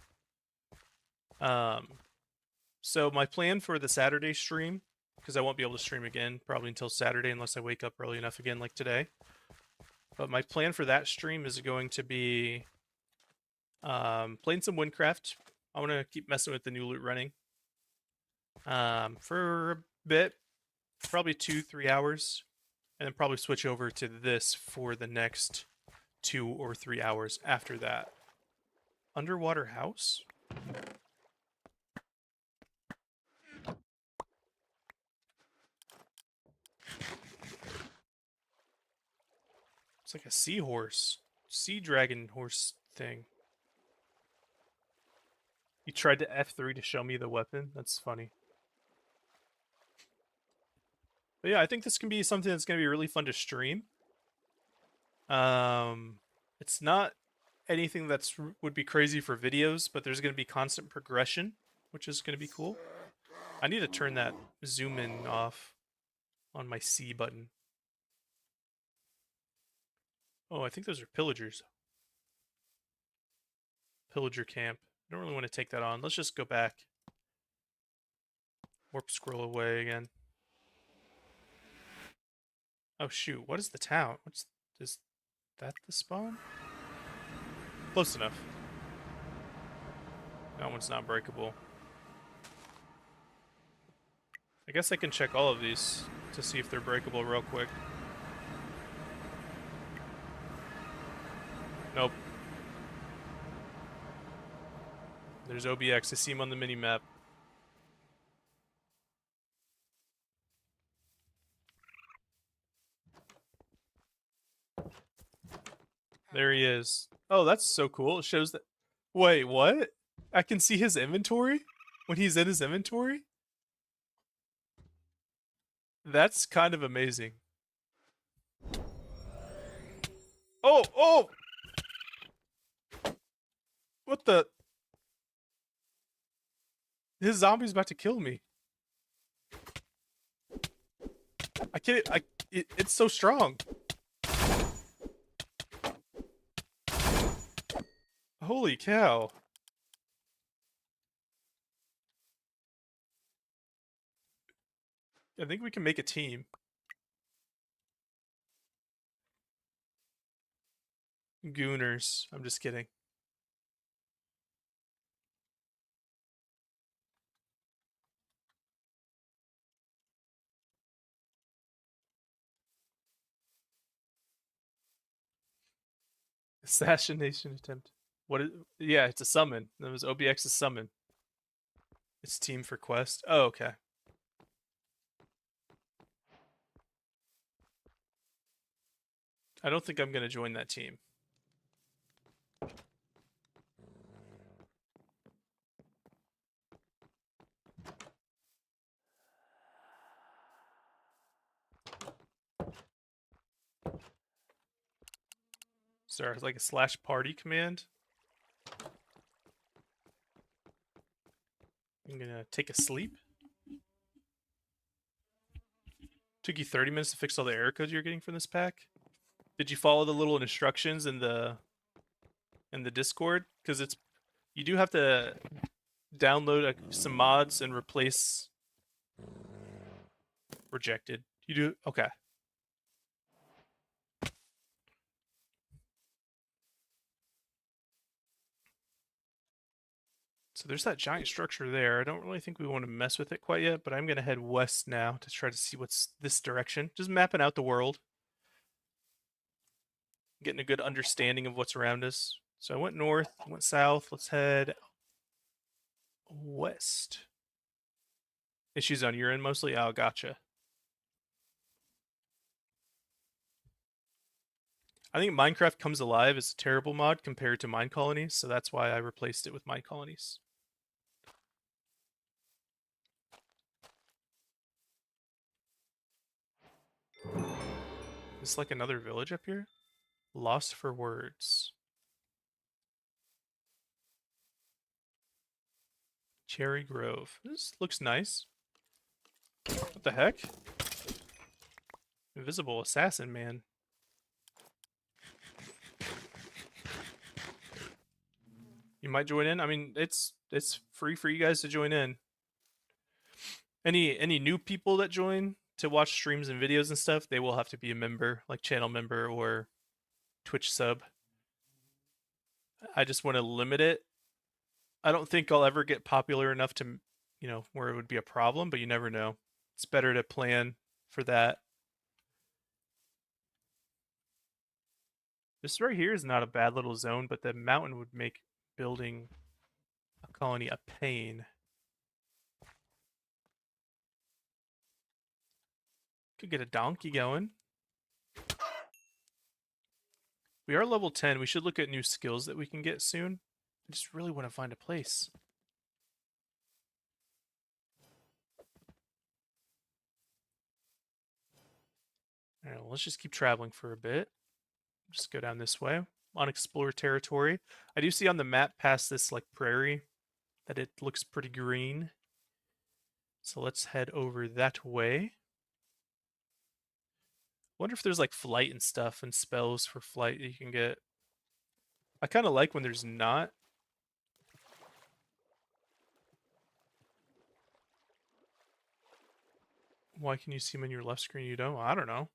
So my plan for the Saturday stream, because I won't be able to stream again probably until Saturday unless I wake up early enough again like today. But my plan for that stream is going to be playing some Windcraft. I want to keep messing with the new loot running for a bit, probably 2-3 hours, and then probably switch over to this for the next 2 or 3 hours after that. Underwater house? It's like a seahorse. Sea dragon horse thing. You tried to F3 to show me the weapon? That's funny. But yeah, I think this can be something that's going to be really fun to stream. It's not anything that's would be crazy for videos, but there's going to be constant progression, which is going to be cool. I need to turn that zoom in off on my C button. Oh, I think those are pillagers. Pillager camp. I don't really want to take that on. Let's just go back. Warp scroll away again. Oh shoot, what is the town? Is that the spawn? Close enough. That one's not breakable. I guess I can check all of these to see if they're breakable real quick. Nope. There's OBX. I see him on the mini-map. There he is. Oh, that's so cool. It shows that... Wait, what? I can see his inventory? When he's in his inventory? That's kind of amazing. Oh, oh! What the... His zombie's about to kill me. I can't... It's so strong. Holy cow. I think we can make a team. Gooners. I'm just kidding. Assassination attempt. What is... Yeah, it's a summon. That was OBX's summon. It's team for quest. Oh, okay. I don't think I'm going to join that team. Is there like a slash party command? I'm gonna take a sleep. Took you 30 minutes to fix all the error codes you're getting from this pack. Did you follow the little instructions in the Discord? Because it's you do have to download some mods and replace rejected. You do okay. So there's that giant structure there. I don't really think we want to mess with it quite yet, but I'm going to head west now to try to see what's this direction. Just mapping out the world. Getting a good understanding of what's around us. So I went north, went south. Let's head west. Issues on your end mostly? Oh, gotcha. I think Minecraft Comes Alive is a terrible mod compared to Mine Colonies, so that's why I replaced it with Mine Colonies. Is this like another village up here? Lost for words. Cherry Grove. This looks nice. What the heck? Invisible assassin, man. You might join in. I mean, it's free for you guys to join in. Any new people that join to watch streams and videos and stuff, they will have to be a member, like channel member or Twitch sub. I just want to limit it. I don't think I'll ever get popular enough to, where it would be a problem, but you never know. It's better to plan for that. This right here is not a bad little zone, but the mountain would make building a colony a pain. Could get a donkey going. We are level 10. We should look at new skills that we can get soon. I just really want to find a place. All right, well, let's just keep traveling for a bit. Just go down this way. Unexplored territory. I do see on the map past this like prairie that it looks pretty green. So let's head over that way. Wonder if there's like flight and stuff and spells for flight that you can get. I kind of like when there's not. Why can you see them in your left screen? You don't? I don't know.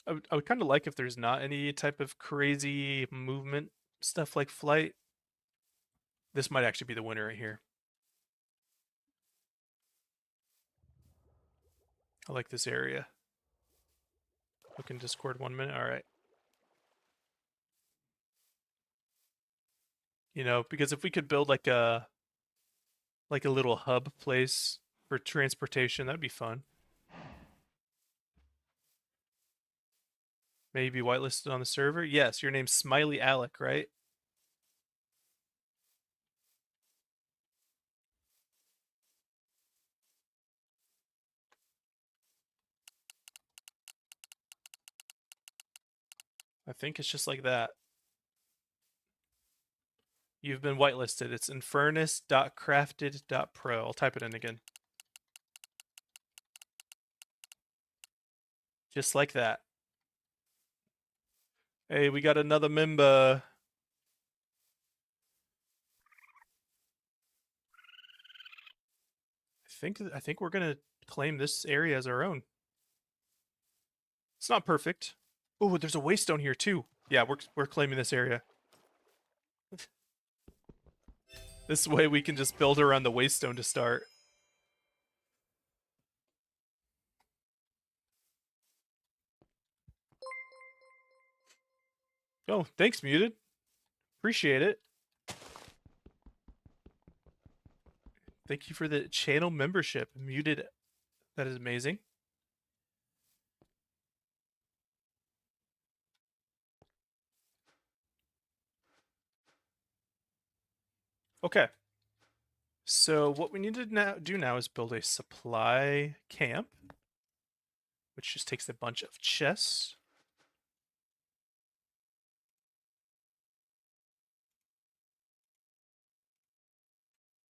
I would kind of like if there's not any type of crazy movement stuff like flight. This might actually be the winner right here. I like this area. Look in Discord 1 minute. All right. You know, because if we could build like a little hub place for transportation, that'd be fun. Maybe whitelisted on the server. Yes, your name's Smiley Alec, right? I think it's just like that. You've been whitelisted. It's infernus.crafted.pro. I'll type it in again. Just like that. Hey, we got another member. I think we're gonna claim this area as our own. It's not perfect. Oh, there's a waystone here too. Yeah, we're claiming this area. This way we can just build around the waystone to start. Oh, thanks, Muted. Appreciate it. Thank you for the channel membership. Muted. That is amazing. Okay. So what we need to do now is build a supply camp, which just takes a bunch of chests.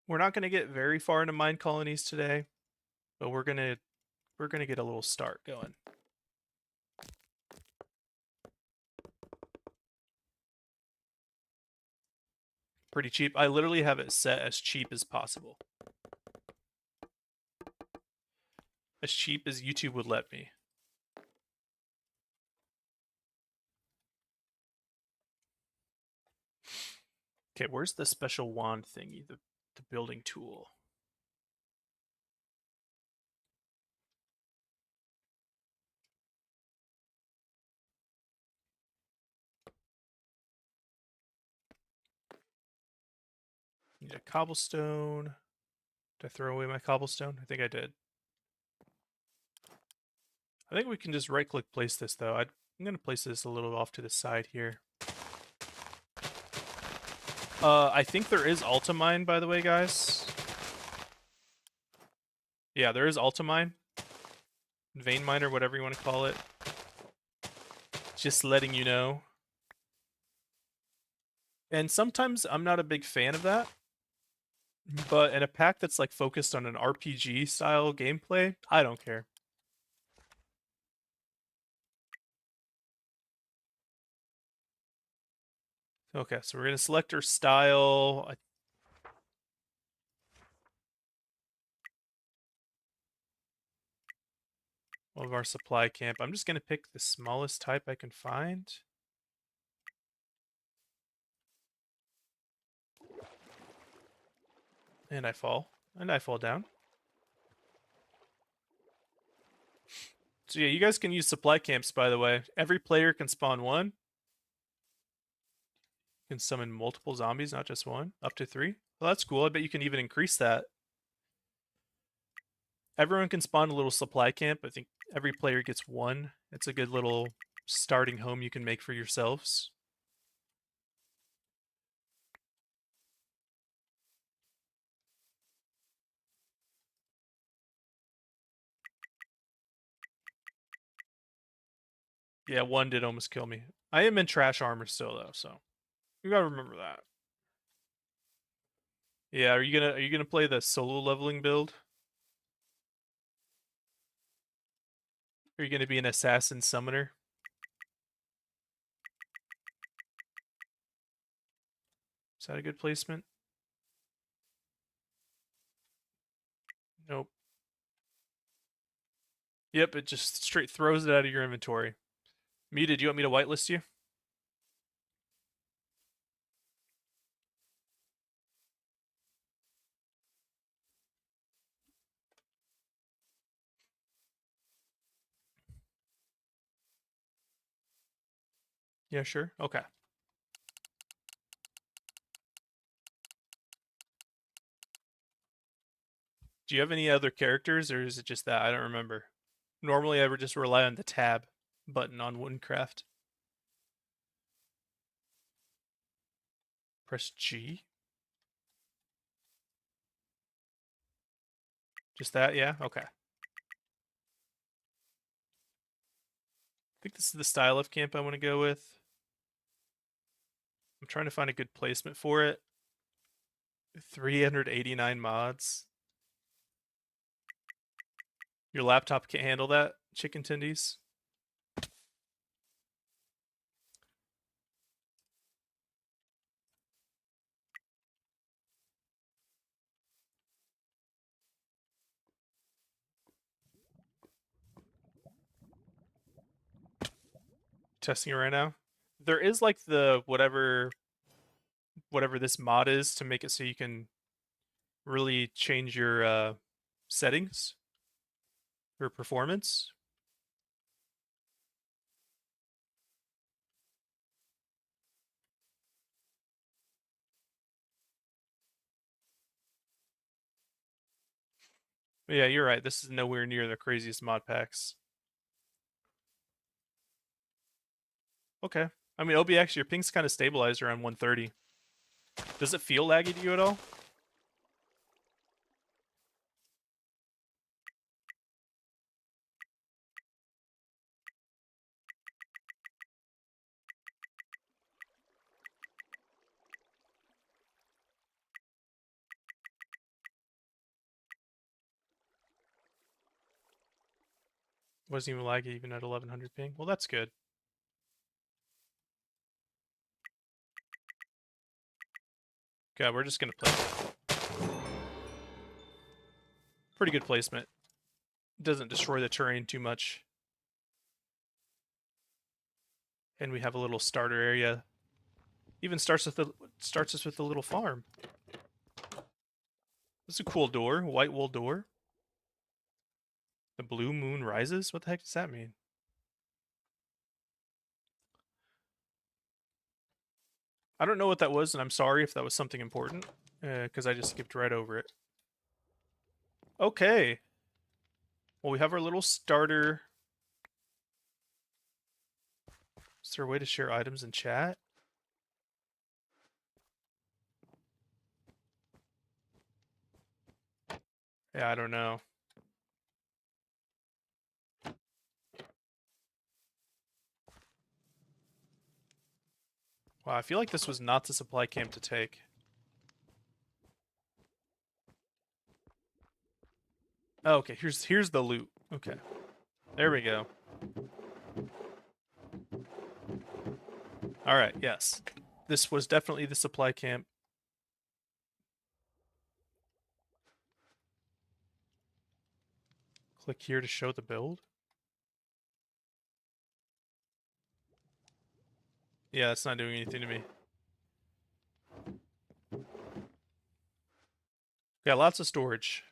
We're not going to get very far into mine colonies today, but we're gonna get a little start going. Pretty cheap. I literally have it set as cheap as possible. As cheap as YouTube would let me. Okay, where's the special wand thingy? The building tool. Need a cobblestone. Did I throw away my cobblestone? I think I did. I think we can just right click place this though. I'm going to place this a little off to the side here. I think there is Ultimine, by the way, guys. Yeah, there is Ultimine. Vein Miner, whatever you want to call it. Just letting you know. And sometimes I'm not a big fan of that. But in a pack that's like focused on an RPG style gameplay, I don't care. Okay, so we're going to select our style. Of our supply camp. I'm just going to pick the smallest type I can find. And I fall. And I fall down. So yeah, you guys can use supply camps, by the way. Every player can spawn one. You can summon multiple zombies, not just one. Up to 3. Well, that's cool. I bet you can even increase that. Everyone can spawn a little supply camp. I think every player gets one. It's a good little starting home you can make for yourselves. Yeah, one did almost kill me. I am in trash armor still though, so you gotta remember that. Yeah, are you gonna play the solo leveling build? Are you gonna be an assassin summoner? Is that a good placement? Nope. Yep, it just straight throws it out of your inventory. Muted, you want me to whitelist you? Yeah, sure. Okay. Do you have any other characters, or is it just that? I don't remember. Normally, I would just rely on the tab button on Wooncraft. Press G. Just that, yeah? Okay. I think this is the style of camp I want to go with. I'm trying to find a good placement for it. 389 mods. Your laptop can't handle that, chicken tendies. Testing it right now. There is like the whatever this mod is to make it so you can really change your settings or performance. But yeah, you're right. This is nowhere near the craziest mod packs. Okay. I mean, OBX, your ping's kind of stabilized around 130. Does it feel laggy to you at all? Wasn't even laggy even at 1100 ping. Well, that's good. Okay, we're just gonna play. Pretty good placement. Doesn't destroy the terrain too much. And we have a little starter area. Even starts us with a little farm. This is a cool door, white wool door. The blue moon rises. What the heck does that mean? I don't know what that was, and I'm sorry if that was something important, because I just skipped right over it. Okay. Well, we have our little starter. Is there a way to share items in chat? Yeah, I don't know. Wow, I feel like this was not the supply camp to take. Oh, okay, here's the loot. Okay. There we go. Alright, yes. This was definitely the supply camp. Click here to show the build. Yeah, that's not doing anything to me. Got lots of storage.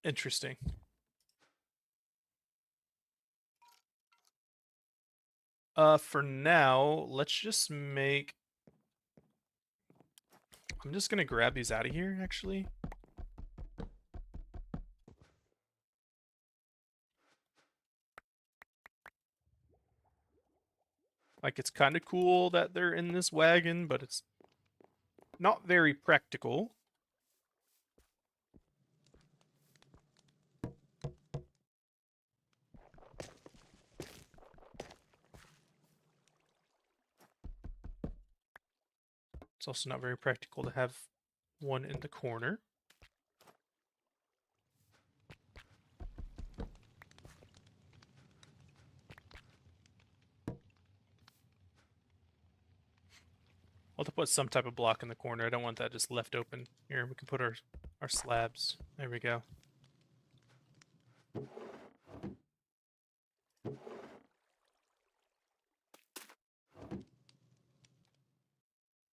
Interesting. For now, let's just make... I'm just gonna grab these out of here, actually. Like, it's kind of cool that they're in this wagon, but it's not very practical. It's also not very practical to have one in the corner. I'll have to put some type of block in the corner. I don't want that just left open. Here, we can put our slabs. There we go.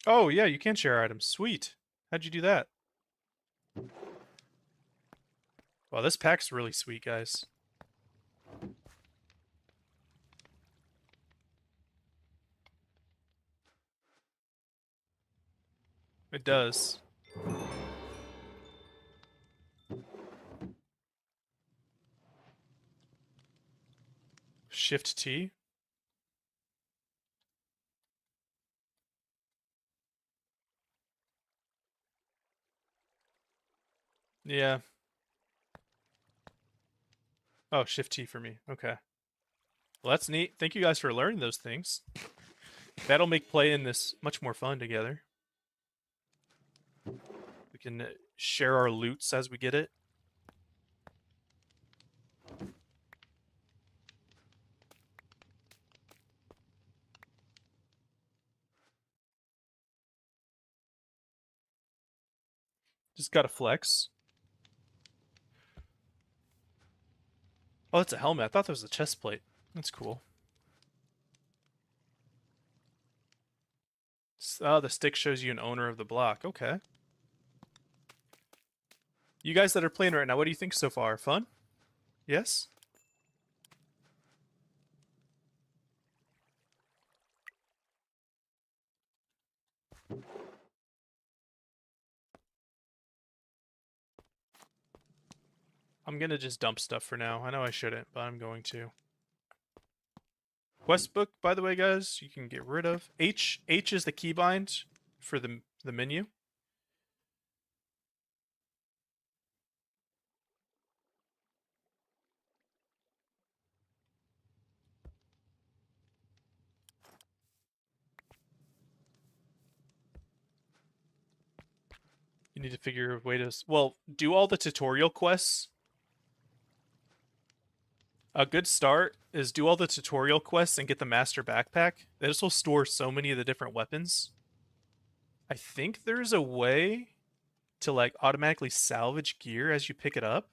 Oh, yeah, you can share items. Sweet. How'd you do that? Wow, this pack's really sweet, guys. It does. Shift T. Yeah. Oh, Shift T for me. Okay. Well, that's neat. Thank you guys for learning those things. That'll make playing this much more fun together. We can share our loots as we get it. Just gotta flex. Oh, that's a helmet. I thought that was a chest plate. That's cool. Oh, the stick shows you an owner of the block. Okay. You guys that are playing right now, what do you think so far? Fun? Yes? I'm gonna just dump stuff for now. I know I shouldn't, but I'm going to. Quest book, by the way, guys, you can get rid of. H is the keybind for the menu. You need to figure a way to... Well, do all the tutorial quests. A good start is do all the tutorial quests and get the master backpack. This will store so many of the different weapons. I think there's a way to like automatically salvage gear as you pick it up.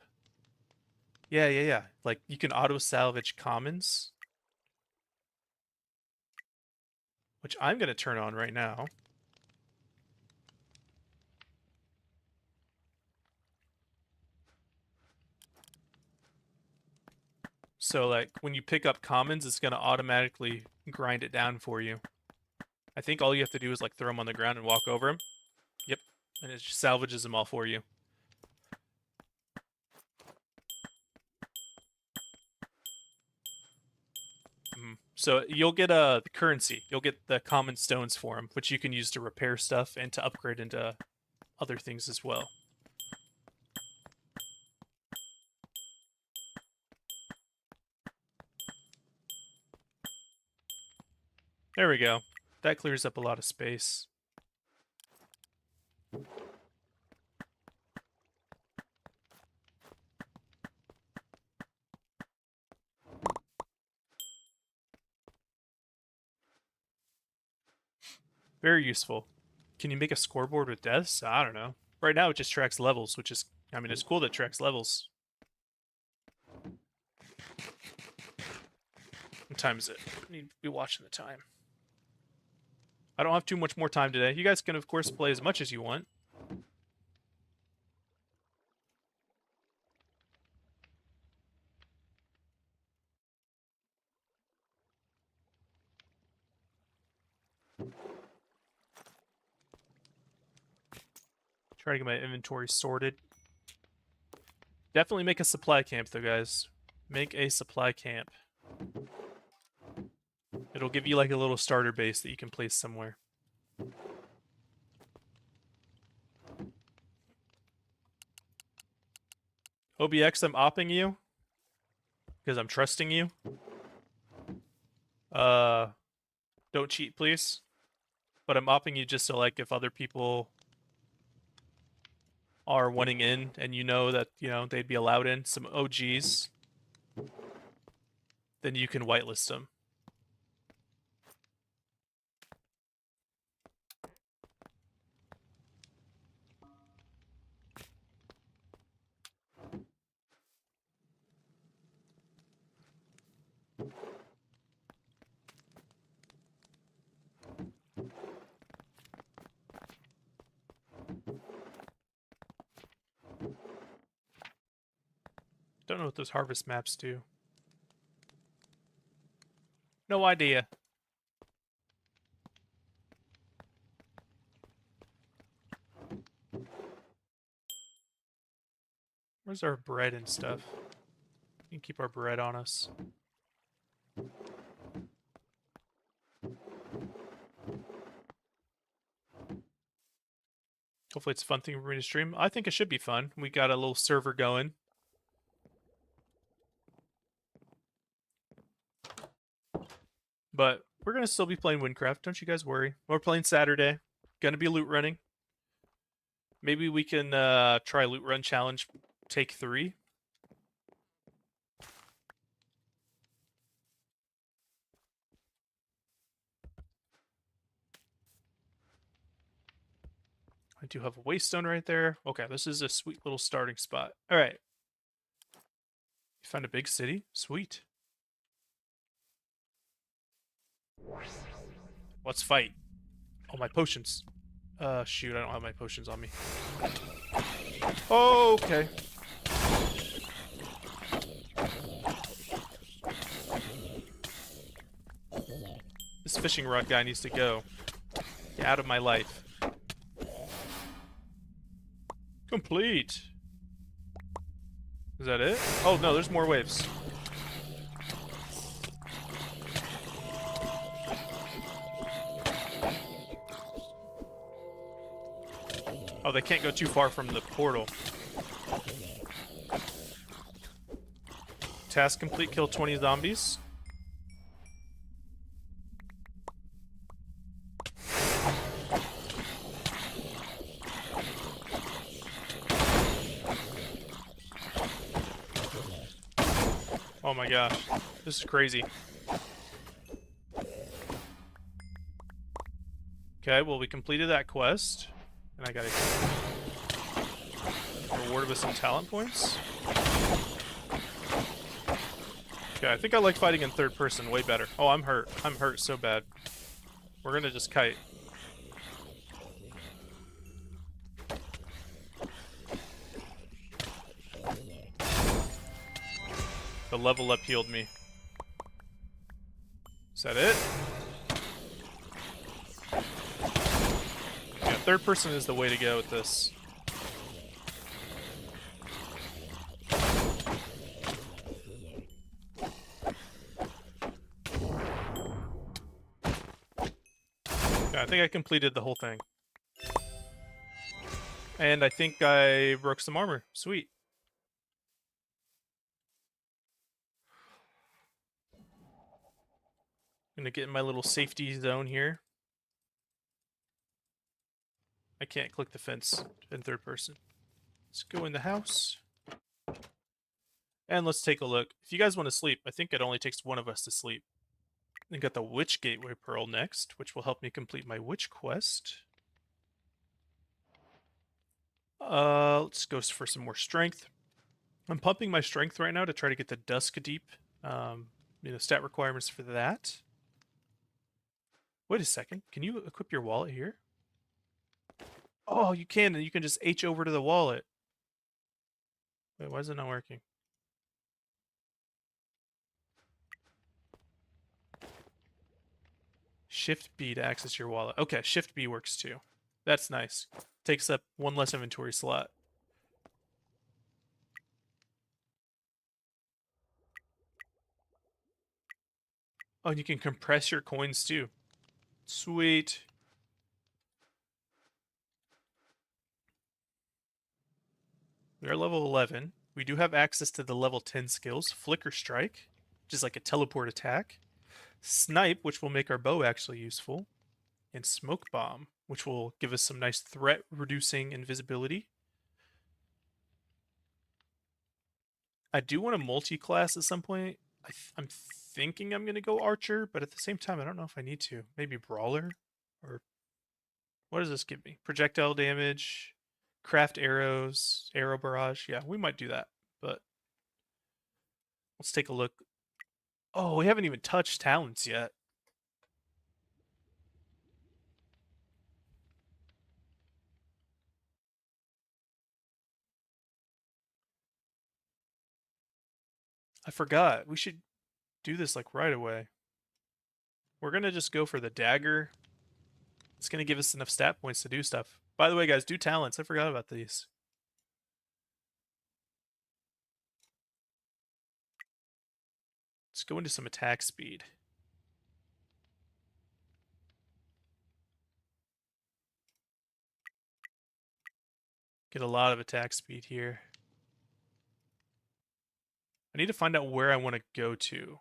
Yeah. Like you can auto salvage commons, which I'm going to turn on right now. So like when you pick up commons, it's going to automatically grind it down for you. I think all you have to do is like throw them on the ground and walk over them. Yep. And it just salvages them all for you. So you'll get the currency. You'll get the common stones for them, which you can use to repair stuff and to upgrade into other things as well. There we go. That clears up a lot of space. Very useful. Can you make a scoreboard with deaths? I don't know. Right now it just tracks levels, which is, I mean, it's cool that it tracks levels. What time is it? I need to be watching the time. I don't have too much more time today. You guys can, of course, play as much as you want. Try to get my inventory sorted. Definitely make a supply camp, though, guys. Make a supply camp. It'll give you like a little starter base that you can place somewhere. OBX, I'm opping you because I'm trusting you. Don't cheat, please. But I'm opping you just so, like, if other people are wanting in and you know that, you know, they'd be allowed in, some OGs, then you can whitelist them. Don't know what those harvest maps do. No idea. Where's our bread and stuff? We can keep our bread on us. Hopefully it's a fun thing for me to stream. I think it should be fun. We got a little server going. But we're going to still be playing Windcraft. Don't you guys worry. We're playing Saturday. Going to be loot running. Maybe we can try loot run challenge take 3. I do have a waystone right there. Okay, this is a sweet little starting spot. All right. You found a big city? Sweet. Let's fight. Oh, my potions. Shoot, I don't have my potions on me. Oh, okay. This fishing rod guy needs to go. Get out of my life. Complete. Is that it? Oh, no, there's more waves. Oh, they can't go too far from the portal. Task complete, kill 20 zombies. Oh my gosh, this is crazy. Okay, well we completed that quest. And I got rewarded with some talent points. Okay, I think I like fighting in third person way better. Oh, I'm hurt. I'm hurt so bad. We're gonna just kite. The level up healed me. Is that it? Yeah, third person is the way to go with this. Yeah, I think I completed the whole thing. And I think I broke some armor. Sweet. Gonna get in my little safety zone here. I can't click the fence in third person. Let's go in the house. And let's take a look. If you guys want to sleep, I think it only takes one of us to sleep. I got the Witch Gateway Pearl next, which will help me complete my Witch quest. Let's go for some more strength. I'm pumping my strength right now to try to get the Dusk Deep, stat requirements for that. Wait a second. Can you equip your wallet here? Oh, you can, and you can just H over to the wallet. Wait, why is it not working? Shift B to access your wallet. Okay, Shift B works too. That's nice. Takes up one less inventory slot. Oh, and you can compress your coins too. Sweet. We are level 11. We do have access to the level 10 skills. Flicker Strike, which is like a teleport attack. Snipe, which will make our bow actually useful. And Smoke Bomb, which will give us some nice threat reducing invisibility. I do want to multi-class at some point. I'm thinking I'm going to go Archer, but at the same time, I don't know if I need to. Maybe Brawler? Or what does this give me? Projectile damage, craft arrows, arrow barrage. Yeah, we might do that, but let's take a look. Oh, we haven't even touched talents yet. I forgot. We should do this like right away. We're going to just go for the dagger. It's going to give us enough stat points to do stuff. By the way, guys, do talents. I forgot about these. Let's go into some attack speed. Get a lot of attack speed here. I need to find out where I want to go to.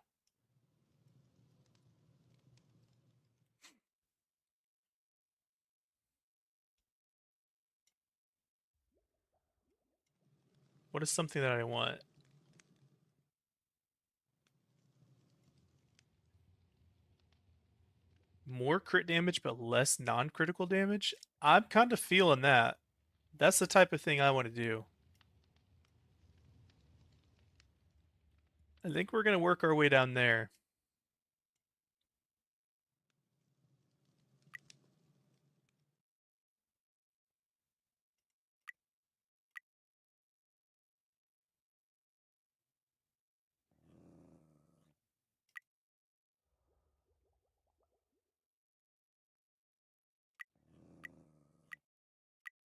What is something that I want? More crit damage, but less non-critical damage? I'm kind of feeling that. That's the type of thing I want to do. I think we're going to work our way down there.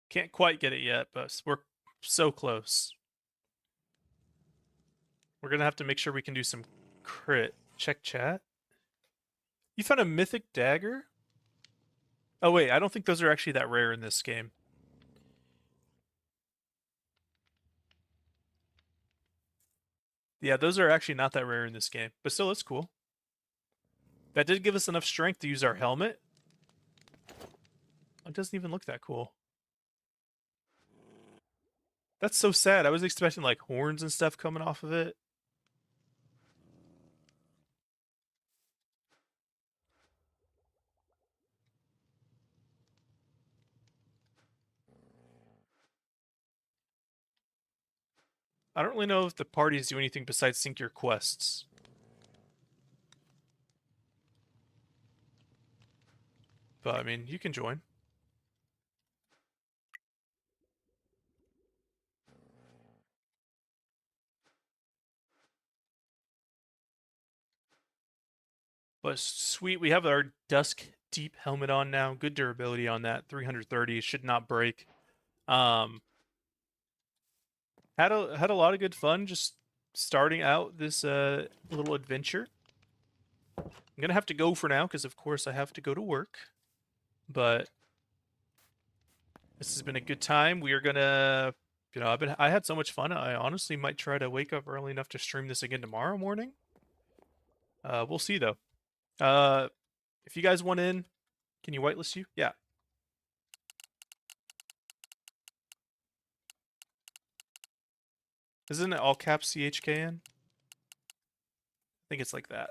Can't quite get it yet, but we're so close. We're going to have to make sure we can do some crit. Check chat. You found a mythic dagger? Oh, wait, I don't think those are actually that rare in this game. Yeah, those are actually not that rare in this game, but still, it's cool. That did give us enough strength to use our helmet. It doesn't even look that cool. That's so sad. I was expecting like horns and stuff coming off of it. I don't really know if the parties do anything besides sync your quests. But I mean, you can join. But sweet, we have our Dusk Deep helmet on now. Good durability on that. 330 should not break. Um, had a lot of good fun just starting out this little adventure. I'm gonna have to go for now because of course I have to go to work. But this has been a good time. We are gonna, I had so much fun. I honestly might try to wake up early enough to stream this again tomorrow morning. We'll see though. Uh, if you guys want in, can you whitelist you? Yeah. Isn't it all caps CHKN? I think it's like that.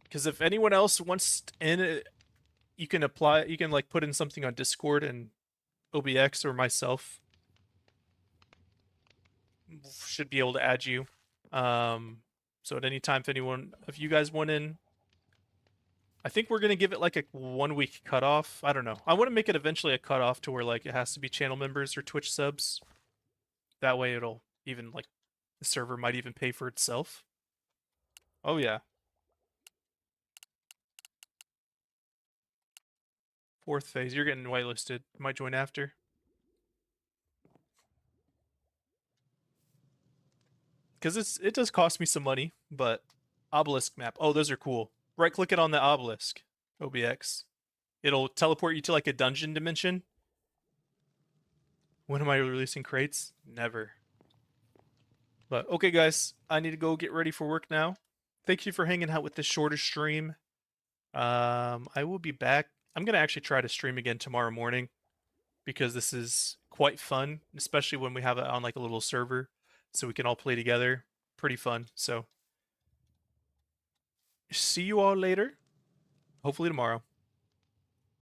Because if anyone else wants in it, you can apply. You can like put in something on Discord, and OBX or myself should be able to add you. So at any time, if anyone of you guys want in, I think we're gonna give it like a 1 week cutoff. I don't know. I want to make it eventually a cutoff to where like it has to be channel members or Twitch subs. That way, it'll even like the server might even pay for itself. Oh yeah. 4th phase. You're getting whitelisted. Might join after. Because it does cost me some money, but obelisk map. Oh, those are cool. Right click it on the obelisk. OBX. It'll teleport you to like a dungeon dimension. When am I releasing crates? Never. But okay, guys, I need to go get ready for work now. Thank you for hanging out with this shorter stream. I will be back. I'm gonna actually try to stream again tomorrow morning because this is quite fun, especially when we have it on like a little server, so we can all play together. Pretty fun. So, see you all later. Hopefully tomorrow.